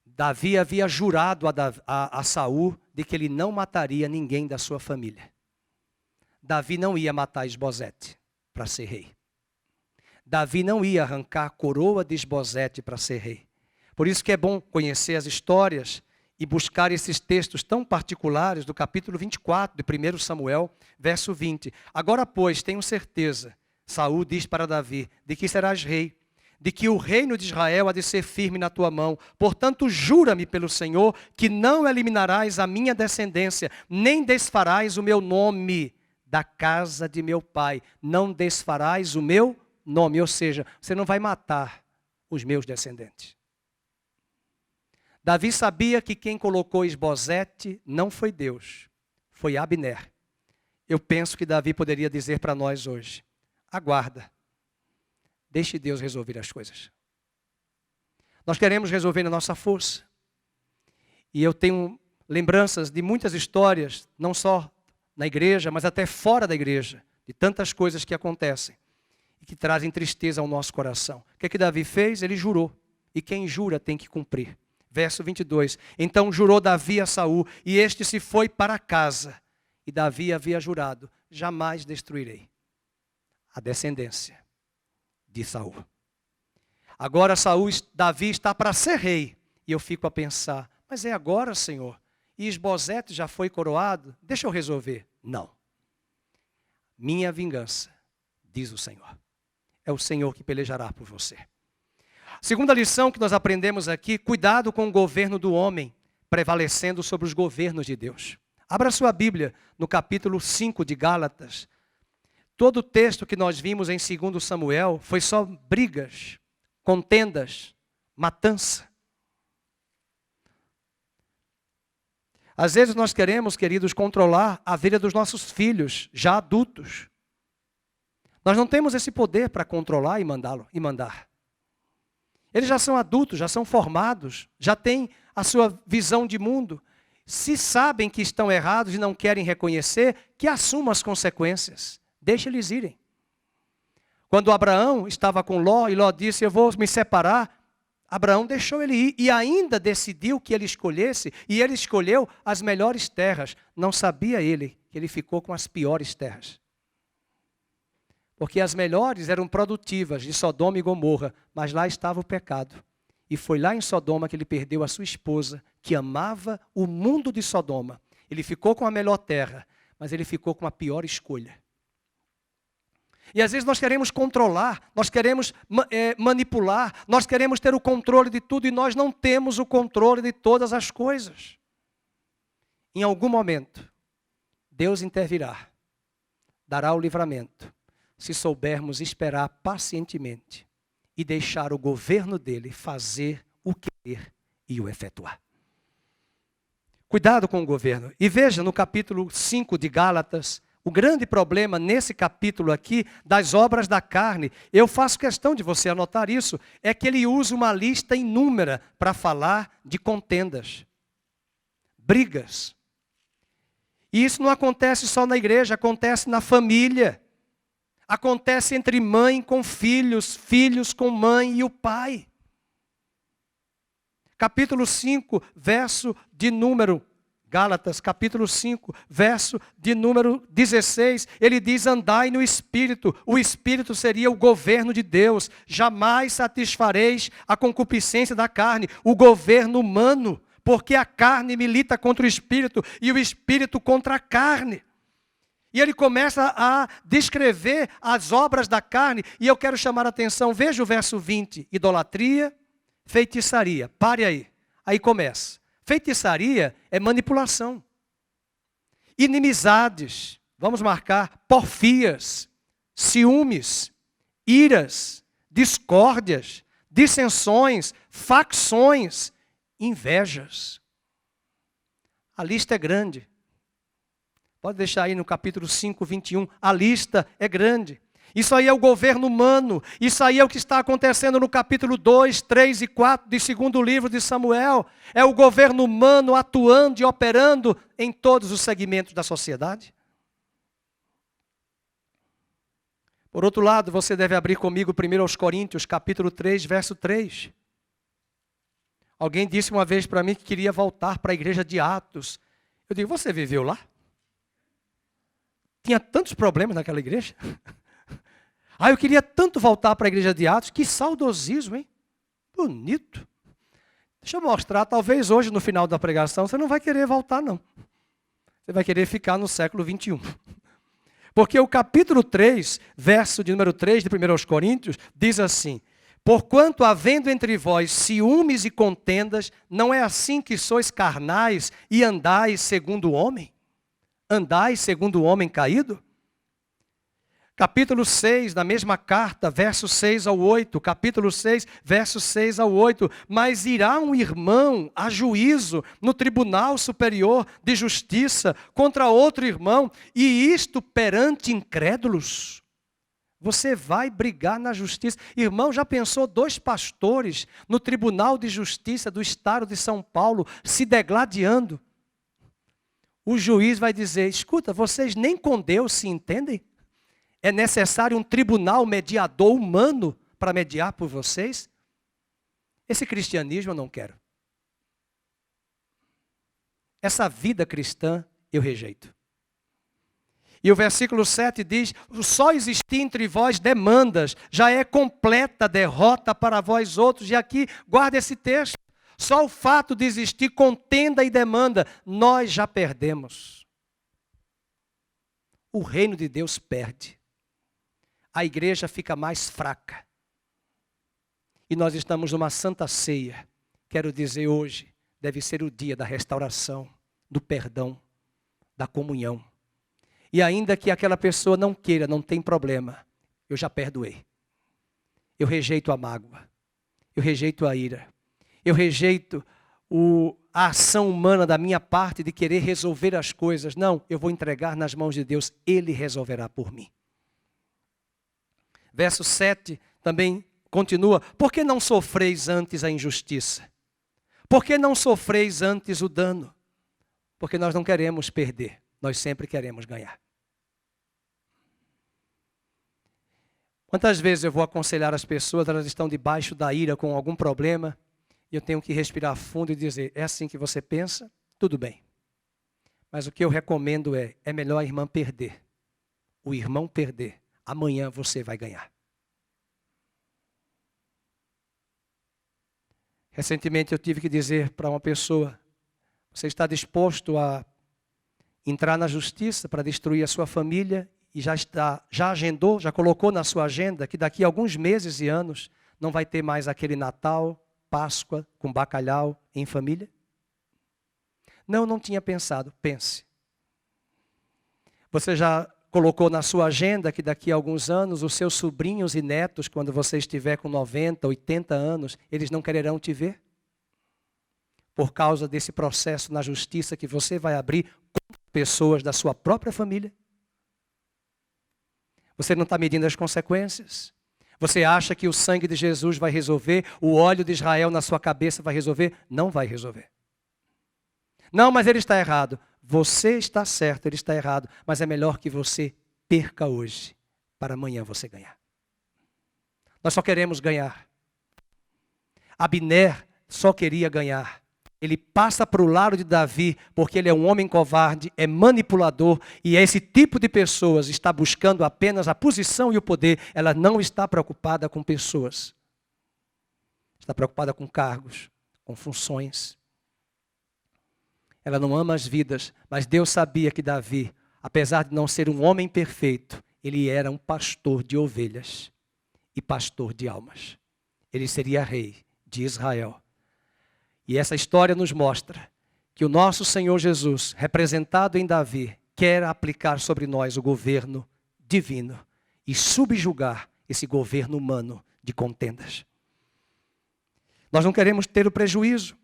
Davi havia jurado a Saul de que ele não mataria ninguém da sua família. Davi não ia matar Esbozete para ser rei. Davi não ia arrancar a coroa de Esbozete para ser rei. Por isso que é bom conhecer as histórias e buscar esses textos tão particulares do capítulo 24 de 1 Samuel, verso 20. Agora, pois, tenho certeza, Saul diz para Davi, de que serás rei, de que o reino de Israel há de ser firme na tua mão. Portanto, jura-me pelo Senhor que não eliminarás a minha descendência, nem desfarás o meu nome da casa de meu pai. Não desfarás o meu nome, ou seja, você não vai matar os meus descendentes. Davi sabia que quem colocou Esbozete não foi Deus, foi Abner. Eu penso que Davi poderia dizer para nós hoje, aguarda. Deixe Deus resolver as coisas. Nós queremos resolver na nossa força. E eu tenho lembranças de muitas histórias, não só na igreja, mas até fora da igreja, de tantas coisas que acontecem e que trazem tristeza ao nosso coração. O que é que Davi fez? Ele jurou. E quem jura tem que cumprir. Verso 22. Então jurou Davi a Saul, e este se foi para casa. E Davi havia jurado, jamais destruirei a descendência de Saul. Agora Davi está para ser rei. E eu fico a pensar, mas é agora, Senhor? E Esbozete já foi coroado? Deixa eu resolver. Não. Minha vingança, diz o Senhor. É o Senhor que pelejará por você. Segunda lição que nós aprendemos aqui, cuidado com o governo do homem, prevalecendo sobre os governos de Deus. Abra sua Bíblia no capítulo 5 de Gálatas. Todo o texto que nós vimos em 2 Samuel foi só brigas, contendas, matança. Às vezes nós queremos, queridos, controlar a vida dos nossos filhos, já adultos. Nós não temos esse poder para controlar e mandar. Eles já são adultos, já são formados, já têm a sua visão de mundo. Se sabem que estão errados e não querem reconhecer, que assumam as consequências. Deixa eles irem. Quando Abraão estava com Ló, e Ló disse, eu vou me separar, Abraão deixou ele ir e ainda decidiu que ele escolhesse, e ele escolheu as melhores terras. Não sabia ele que ele ficou com as piores terras. Porque as melhores eram produtivas de Sodoma e Gomorra, mas lá estava o pecado. E foi lá em Sodoma que ele perdeu a sua esposa, que amava o mundo de Sodoma. Ele ficou com a melhor terra, mas ele ficou com a pior escolha. E às vezes nós queremos controlar, nós queremos manipular, nós queremos ter o controle de tudo e nós não temos o controle de todas as coisas. Em algum momento, Deus intervirá, dará o livramento, se soubermos esperar pacientemente e deixar o governo dele fazer o querer e o efetuar. Cuidado com o governo. E veja no capítulo 5 de Gálatas, o grande problema nesse capítulo aqui, das obras da carne, eu faço questão de você anotar isso, é que ele usa uma lista inúmera para falar de contendas, brigas. E isso não acontece só na igreja, acontece na família. Acontece entre mãe com filhos, filhos com mãe e o pai. Capítulo 5, verso de número, Gálatas, capítulo 5, verso de número 16, ele diz: andai no Espírito. O Espírito seria o governo de Deus. Jamais satisfareis a concupiscência da carne, o governo humano, porque a carne milita contra o Espírito e o Espírito contra a carne. E ele começa a descrever as obras da carne, e eu quero chamar a atenção, veja o verso 20, idolatria, feitiçaria, pare aí, aí começa. Feitiçaria é manipulação. Inimizades, vamos marcar, porfias, ciúmes, iras, discórdias, dissensões, facções, invejas. A lista é grande. Pode deixar aí no capítulo 5, 21, a lista é grande. Isso aí é o governo humano. Isso aí é o que está acontecendo no capítulo 2, 3 e 4 do segundo livro de Samuel. É o governo humano atuando e operando em todos os segmentos da sociedade. Por outro lado, você deve abrir comigo 1 aos Coríntios, capítulo 3, verso 3. Alguém disse uma vez para mim que queria voltar para a igreja de Atos. Eu digo, você viveu lá? Tinha tantos problemas naquela igreja. Eu queria tanto voltar para a igreja de Atos. Que saudosismo, hein? Bonito. Deixa eu mostrar, talvez hoje no final da pregação você não vai querer voltar não. Você vai querer ficar no século 21. Porque o capítulo 3, verso de número 3 de 1 aos Coríntios, diz assim: porquanto havendo entre vós ciúmes e contendas, não é assim que sois carnais e andais segundo o homem? Andais segundo o homem caído? Capítulo 6, da mesma carta, verso 6 ao 8. Capítulo 6, verso 6 ao 8. Mas irá um irmão a juízo no tribunal superior de justiça contra outro irmão, e isto perante incrédulos? Você vai brigar na justiça. Irmão, já pensou 2 pastores no tribunal de justiça do estado de São Paulo se degladiando? O juiz vai dizer, escuta, vocês nem com Deus se entendem? É necessário um tribunal mediador humano para mediar por vocês? Esse cristianismo eu não quero. Essa vida cristã eu rejeito. E o versículo 7 diz, só existir entre vós demandas, já é completa derrota para vós outros. E aqui, guarda esse texto. Só o fato de existir contenda e demanda, nós já perdemos. O reino de Deus perde. A igreja fica mais fraca. E nós estamos numa santa ceia. Quero dizer, hoje deve ser o dia da restauração, do perdão, da comunhão. E ainda que aquela pessoa não queira, não tem problema, eu já perdoei. Eu rejeito a mágoa. Eu rejeito a ira. Eu rejeito a ação humana da minha parte de querer resolver as coisas. Não, eu vou entregar nas mãos de Deus. Ele resolverá por mim. Verso 7 também continua. Por que não sofreis antes a injustiça? Por que não sofreis antes o dano? Porque nós não queremos perder. Nós sempre queremos ganhar. Quantas vezes eu vou aconselhar as pessoas, elas estão debaixo da ira com algum problema, e eu tenho que respirar fundo e dizer, é assim que você pensa? Tudo bem. Mas o que eu recomendo é melhor a irmã perder, o irmão perder. Amanhã você vai ganhar. Recentemente eu tive que dizer para uma pessoa, você está disposto a entrar na justiça para destruir a sua família e já agendou, já colocou na sua agenda que daqui a alguns meses e anos não vai ter mais aquele Natal, Páscoa com bacalhau em família? Não tinha pensado. Pense. Você já colocou na sua agenda que daqui a alguns anos os seus sobrinhos e netos, quando você estiver com 90, 80 anos, eles não quererão te ver? Por causa desse processo na justiça que você vai abrir contra pessoas da sua própria família? Você não está medindo as consequências? Você acha que o sangue de Jesus vai resolver? O óleo de Israel na sua cabeça vai resolver? Não vai resolver. Não, mas ele está errado. Você está certo, ele está errado, mas é melhor que você perca hoje, para amanhã você ganhar. Nós só queremos ganhar. Abner só queria ganhar. Ele passa para o lado de Davi, porque ele é um homem covarde, é manipulador, e esse tipo de pessoas está buscando apenas a posição e o poder. Ela não está preocupada com pessoas. Está preocupada com cargos, com funções. Ela não ama as vidas, mas Deus sabia que Davi, apesar de não ser um homem perfeito, ele era um pastor de ovelhas e pastor de almas. Ele seria rei de Israel. E essa história nos mostra que o nosso Senhor Jesus, representado em Davi, quer aplicar sobre nós o governo divino e subjugar esse governo humano de contendas. Nós não queremos ter o prejuízo.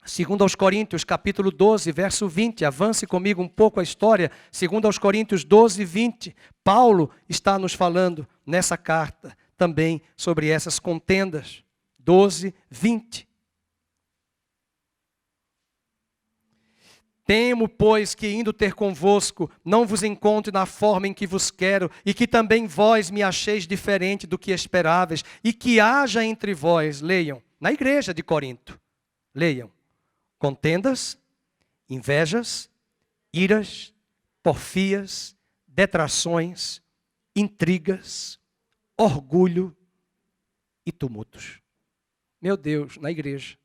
Segundo aos Coríntios, capítulo 12, verso 20, avance comigo um pouco a história. Segundo aos Coríntios 12, 20, Paulo está nos falando nessa carta também sobre essas contendas. 12, 20. Temo, pois, que indo ter convosco, não vos encontre na forma em que vos quero, e que também vós me acheis diferente do que esperáveis, e que haja entre vós, leiam, na igreja de Corinto, leiam, contendas, invejas, iras, porfias, detrações, intrigas, orgulho e tumultos. Meu Deus, na igreja,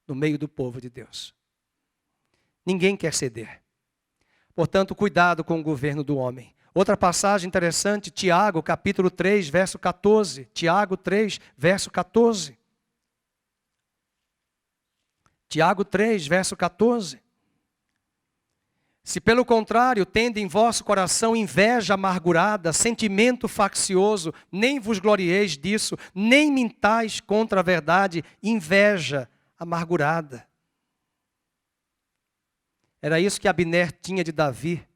no meio do povo de Deus. Ninguém quer ceder. Portanto, cuidado com o governo do homem. Outra passagem interessante, Tiago, capítulo 3, verso 14. Tiago 3, verso 14. Tiago 3, verso 14. Se pelo contrário tende em vosso coração inveja amargurada, sentimento faccioso, nem vos glorieis disso, nem mintais contra a verdade, inveja amargurada. Era isso que Abner tinha de Davi.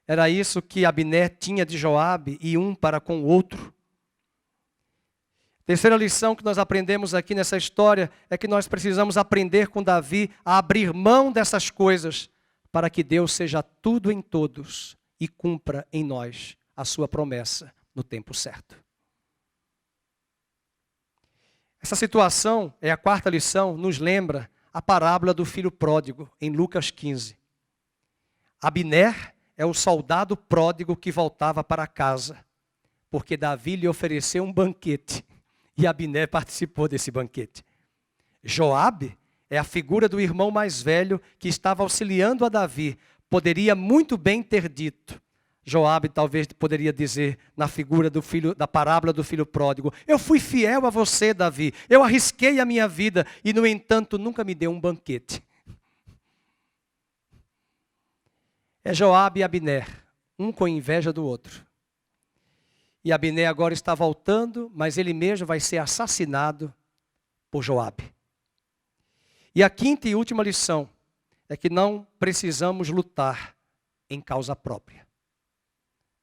Era isso que Abner tinha de Joabe, e um para com o outro. Terceira lição que nós aprendemos aqui nessa história é que nós precisamos aprender com Davi a abrir mão dessas coisas para que Deus seja tudo em todos e cumpra em nós a sua promessa no tempo certo. Essa situação, é a quarta lição, nos lembra a parábola do filho pródigo, em Lucas 15. Abner é o soldado pródigo que voltava para casa, porque Davi lhe ofereceu um banquete, e Abner participou desse banquete. Joabe é a figura do irmão mais velho que estava auxiliando a Davi. Poderia muito bem ter dito, Joabe talvez poderia dizer na figura do filho, da parábola do filho pródigo: eu fui fiel a você, Davi, eu arrisquei a minha vida e no entanto nunca me deu um banquete. É Joabe e Abner, um com inveja do outro. E Abner agora está voltando, mas ele mesmo vai ser assassinado por Joabe. E a quinta e última lição é que não precisamos lutar em causa própria.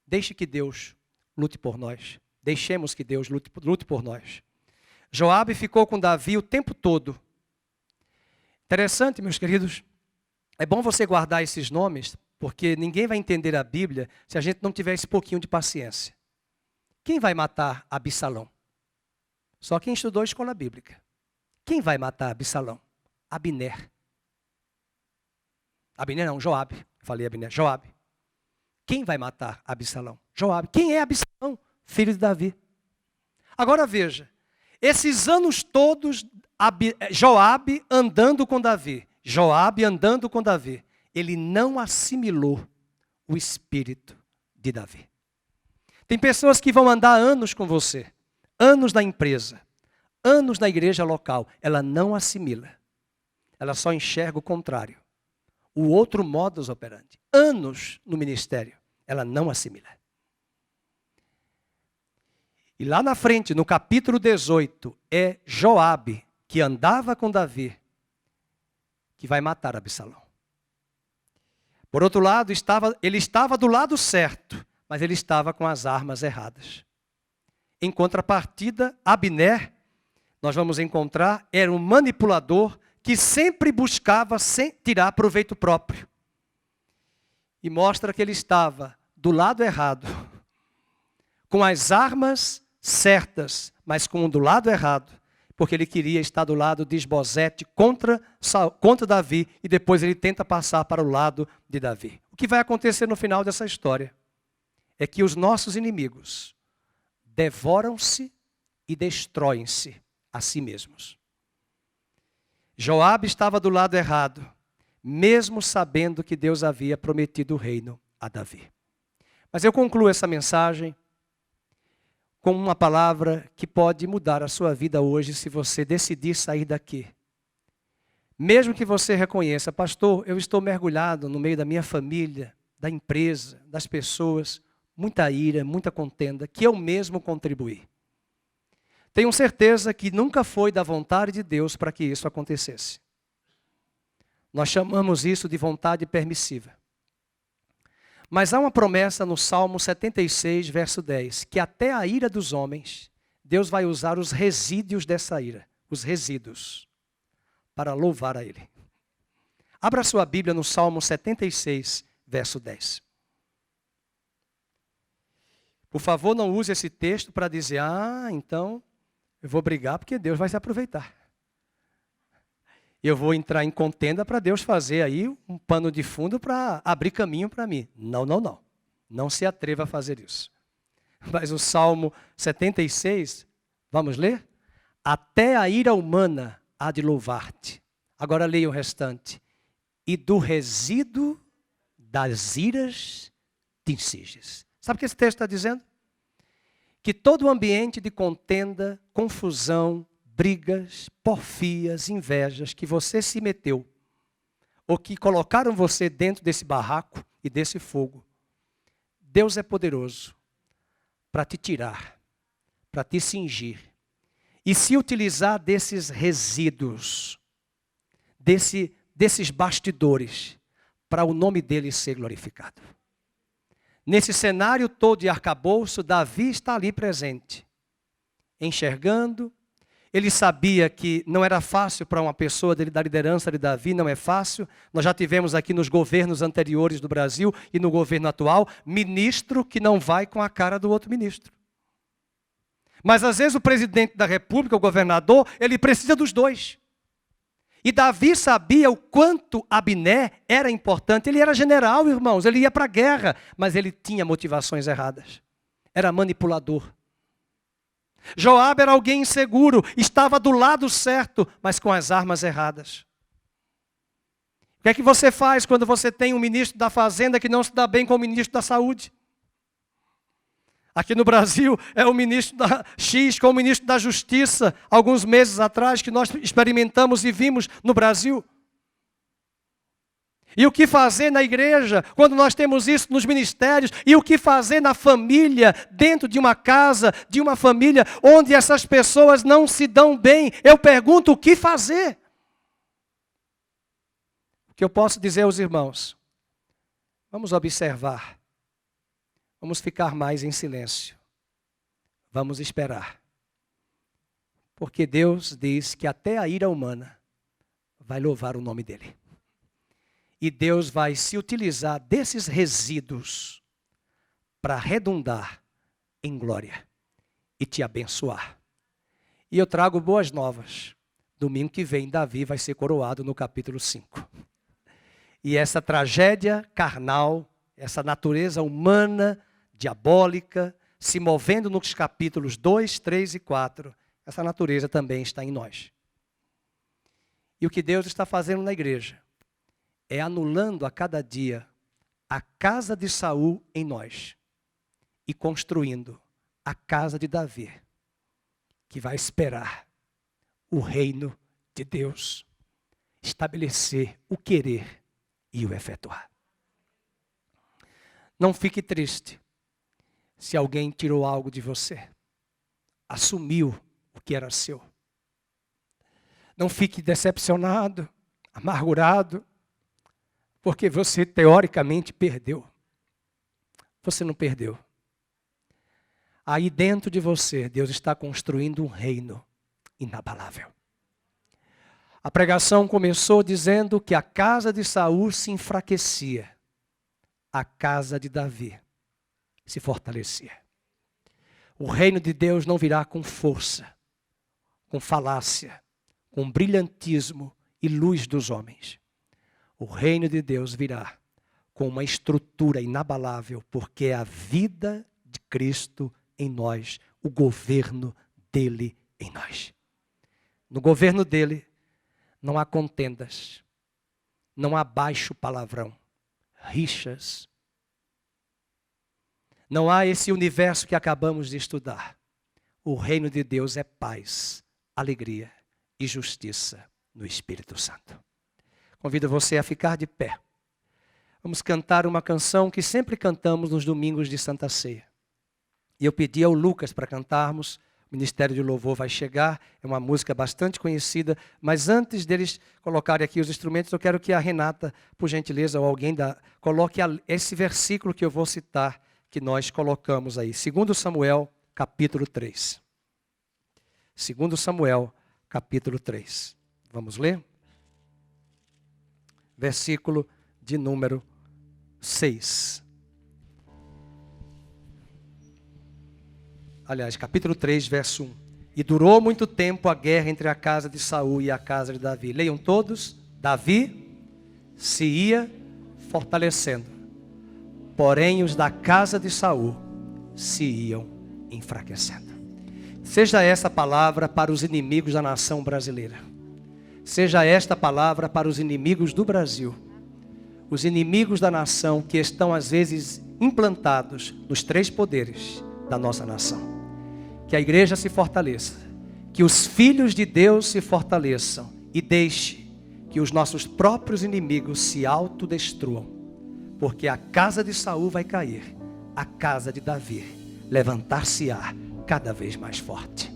Deixe que Deus lute por nós. Deixemos que Deus lute por nós. Joabe ficou com Davi o tempo todo. Interessante, meus queridos. É bom você guardar esses nomes, porque ninguém vai entender a Bíblia se a gente não tiver esse pouquinho de paciência. Quem vai matar Absalão? Só quem estudou a escola bíblica. Quem vai matar Absalão? Abner. Abner não, Joabe. Falei Abner, Joabe. Quem vai matar Absalão? Joabe. Quem é Absalão? Filho de Davi. Agora veja, esses anos todos, Joabe andando com Davi, ele não assimilou o espírito de Davi. Tem pessoas que vão andar anos com você, anos na empresa, anos na igreja local, ela não assimila. Ela só enxerga o contrário. O outro modus operandi. Anos no ministério, ela não assimila. E lá na frente, no capítulo 18, é Joabe, que andava com Davi, que vai matar Absalão. Por outro lado, ele estava do lado certo, mas ele estava com as armas erradas. Em contrapartida, Abner, nós vamos encontrar, era um manipulador que sempre buscava tirar proveito próprio. E mostra que ele estava do lado errado, com as armas certas, mas do lado errado, porque ele queria estar do lado de Isbosete contra Davi, e depois ele tenta passar para o lado de Davi. O que vai acontecer no final dessa história é que os nossos inimigos devoram-se e destroem-se a si mesmos. Joabe estava do lado errado, mesmo sabendo que Deus havia prometido o reino a Davi. Mas eu concluo essa mensagem com uma palavra que pode mudar a sua vida hoje se você decidir sair daqui. Mesmo que você reconheça, pastor, eu estou mergulhado no meio da minha família, da empresa, das pessoas, muita ira, muita contenda, que eu mesmo contribuí. Tenho certeza que nunca foi da vontade de Deus para que isso acontecesse. Nós chamamos isso de vontade permissiva. Mas há uma promessa no Salmo 76, verso 10, que até a ira dos homens, Deus vai usar os resíduos dessa ira, os resíduos, para louvar a Ele. Abra sua Bíblia no Salmo 76, verso 10. Por favor, não use esse texto para dizer, então eu vou brigar porque Deus vai se aproveitar. Eu vou entrar em contenda para Deus fazer aí um pano de fundo para abrir caminho para mim. Não, não, não. Não se atreva a fazer isso. Mas o Salmo 76, vamos ler? Até a ira humana há de louvar-te. Agora leia o restante. E do resíduo das iras te insiges. Sabe o que esse texto está dizendo? Que todo ambiente de contenda, confusão, brigas, porfias, invejas que você se meteu, ou que colocaram você dentro desse barraco e desse fogo, Deus é poderoso para te tirar, para te cingir, e se utilizar desses resíduos, desses bastidores, para o nome dele ser glorificado. Nesse cenário todo de arcabouço, Davi está ali presente, enxergando. Ele sabia que não era fácil para uma pessoa da liderança de Davi, não é fácil. Nós já tivemos aqui nos governos anteriores do Brasil e no governo atual, ministro que não vai com a cara do outro ministro. Mas às vezes o presidente da república, o governador, ele precisa dos dois. E Davi sabia o quanto Abner era importante. Ele era general, irmãos, ele ia para a guerra, mas ele tinha motivações erradas. Era manipulador. Joabe era alguém inseguro, estava do lado certo, mas com as armas erradas. O que é que você faz quando você tem um ministro da Fazenda que não se dá bem com o ministro da Saúde? Aqui no Brasil é o ministro da X com o ministro da Justiça, alguns meses atrás, que nós experimentamos e vimos no Brasil. E o que fazer na igreja, quando nós temos isso nos ministérios, e o que fazer na família, dentro de uma casa, de uma família, onde essas pessoas não se dão bem. Eu pergunto, o que fazer? O que eu posso dizer aos irmãos? Vamos observar. Vamos ficar mais em silêncio. Vamos esperar. Porque Deus diz que até a ira humana vai louvar o nome dele. E Deus vai se utilizar desses resíduos para redundar em glória e te abençoar. E eu trago boas novas. Domingo que vem, Davi vai ser coroado no capítulo 5. E essa tragédia carnal, essa natureza humana, diabólica, se movendo nos capítulos 2, 3 e 4, essa natureza também está em nós. E o que Deus está fazendo na igreja é anulando a cada dia a casa de Saul em nós e construindo a casa de Davi, que vai esperar o reino de Deus estabelecer o querer e o efetuar. Não fique triste se alguém tirou algo de você, assumiu o que era seu. Não fique decepcionado, amargurado, porque você teoricamente perdeu. Você não perdeu. Aí dentro de você, Deus está construindo um reino inabalável. A pregação começou dizendo que a casa de Saul se enfraquecia, a casa de Davi se fortalecia. O reino de Deus não virá com força, com falácia, com brilhantismo e luz dos homens. O reino de Deus virá com uma estrutura inabalável, porque é a vida de Cristo em nós, o governo dele em nós. No governo dele não há contendas, não há baixo palavrão, rixas. Não há esse universo que acabamos de estudar. O reino de Deus é paz, alegria e justiça no Espírito Santo. Convido você a ficar de pé. Vamos cantar uma canção que sempre cantamos nos domingos de Santa Ceia. E eu pedi ao Lucas para cantarmos. O Ministério de Louvor vai chegar. É uma música bastante conhecida. Mas antes deles colocarem aqui os instrumentos, eu quero que a Renata, por gentileza, ou alguém coloque esse versículo que eu vou citar, que nós colocamos aí. 2 Samuel, capítulo 3. 2 Samuel, capítulo 3. Vamos ler? Versículo de número 6. Aliás, capítulo 3, verso 1. E durou muito tempo a guerra entre a casa de Saul e a casa de Davi. Leiam todos. Davi se ia fortalecendo, porém os da casa de Saul se iam enfraquecendo. Seja essa palavra para os inimigos da nação brasileira. Seja esta palavra para os inimigos do Brasil. Os inimigos da nação que estão às vezes implantados nos 3 poderes da nossa nação. Que a igreja se fortaleça. Que os filhos de Deus se fortaleçam. E deixe que os nossos próprios inimigos se autodestruam. Porque a casa de Saul vai cair. A casa de Davi levantar-se-á cada vez mais forte.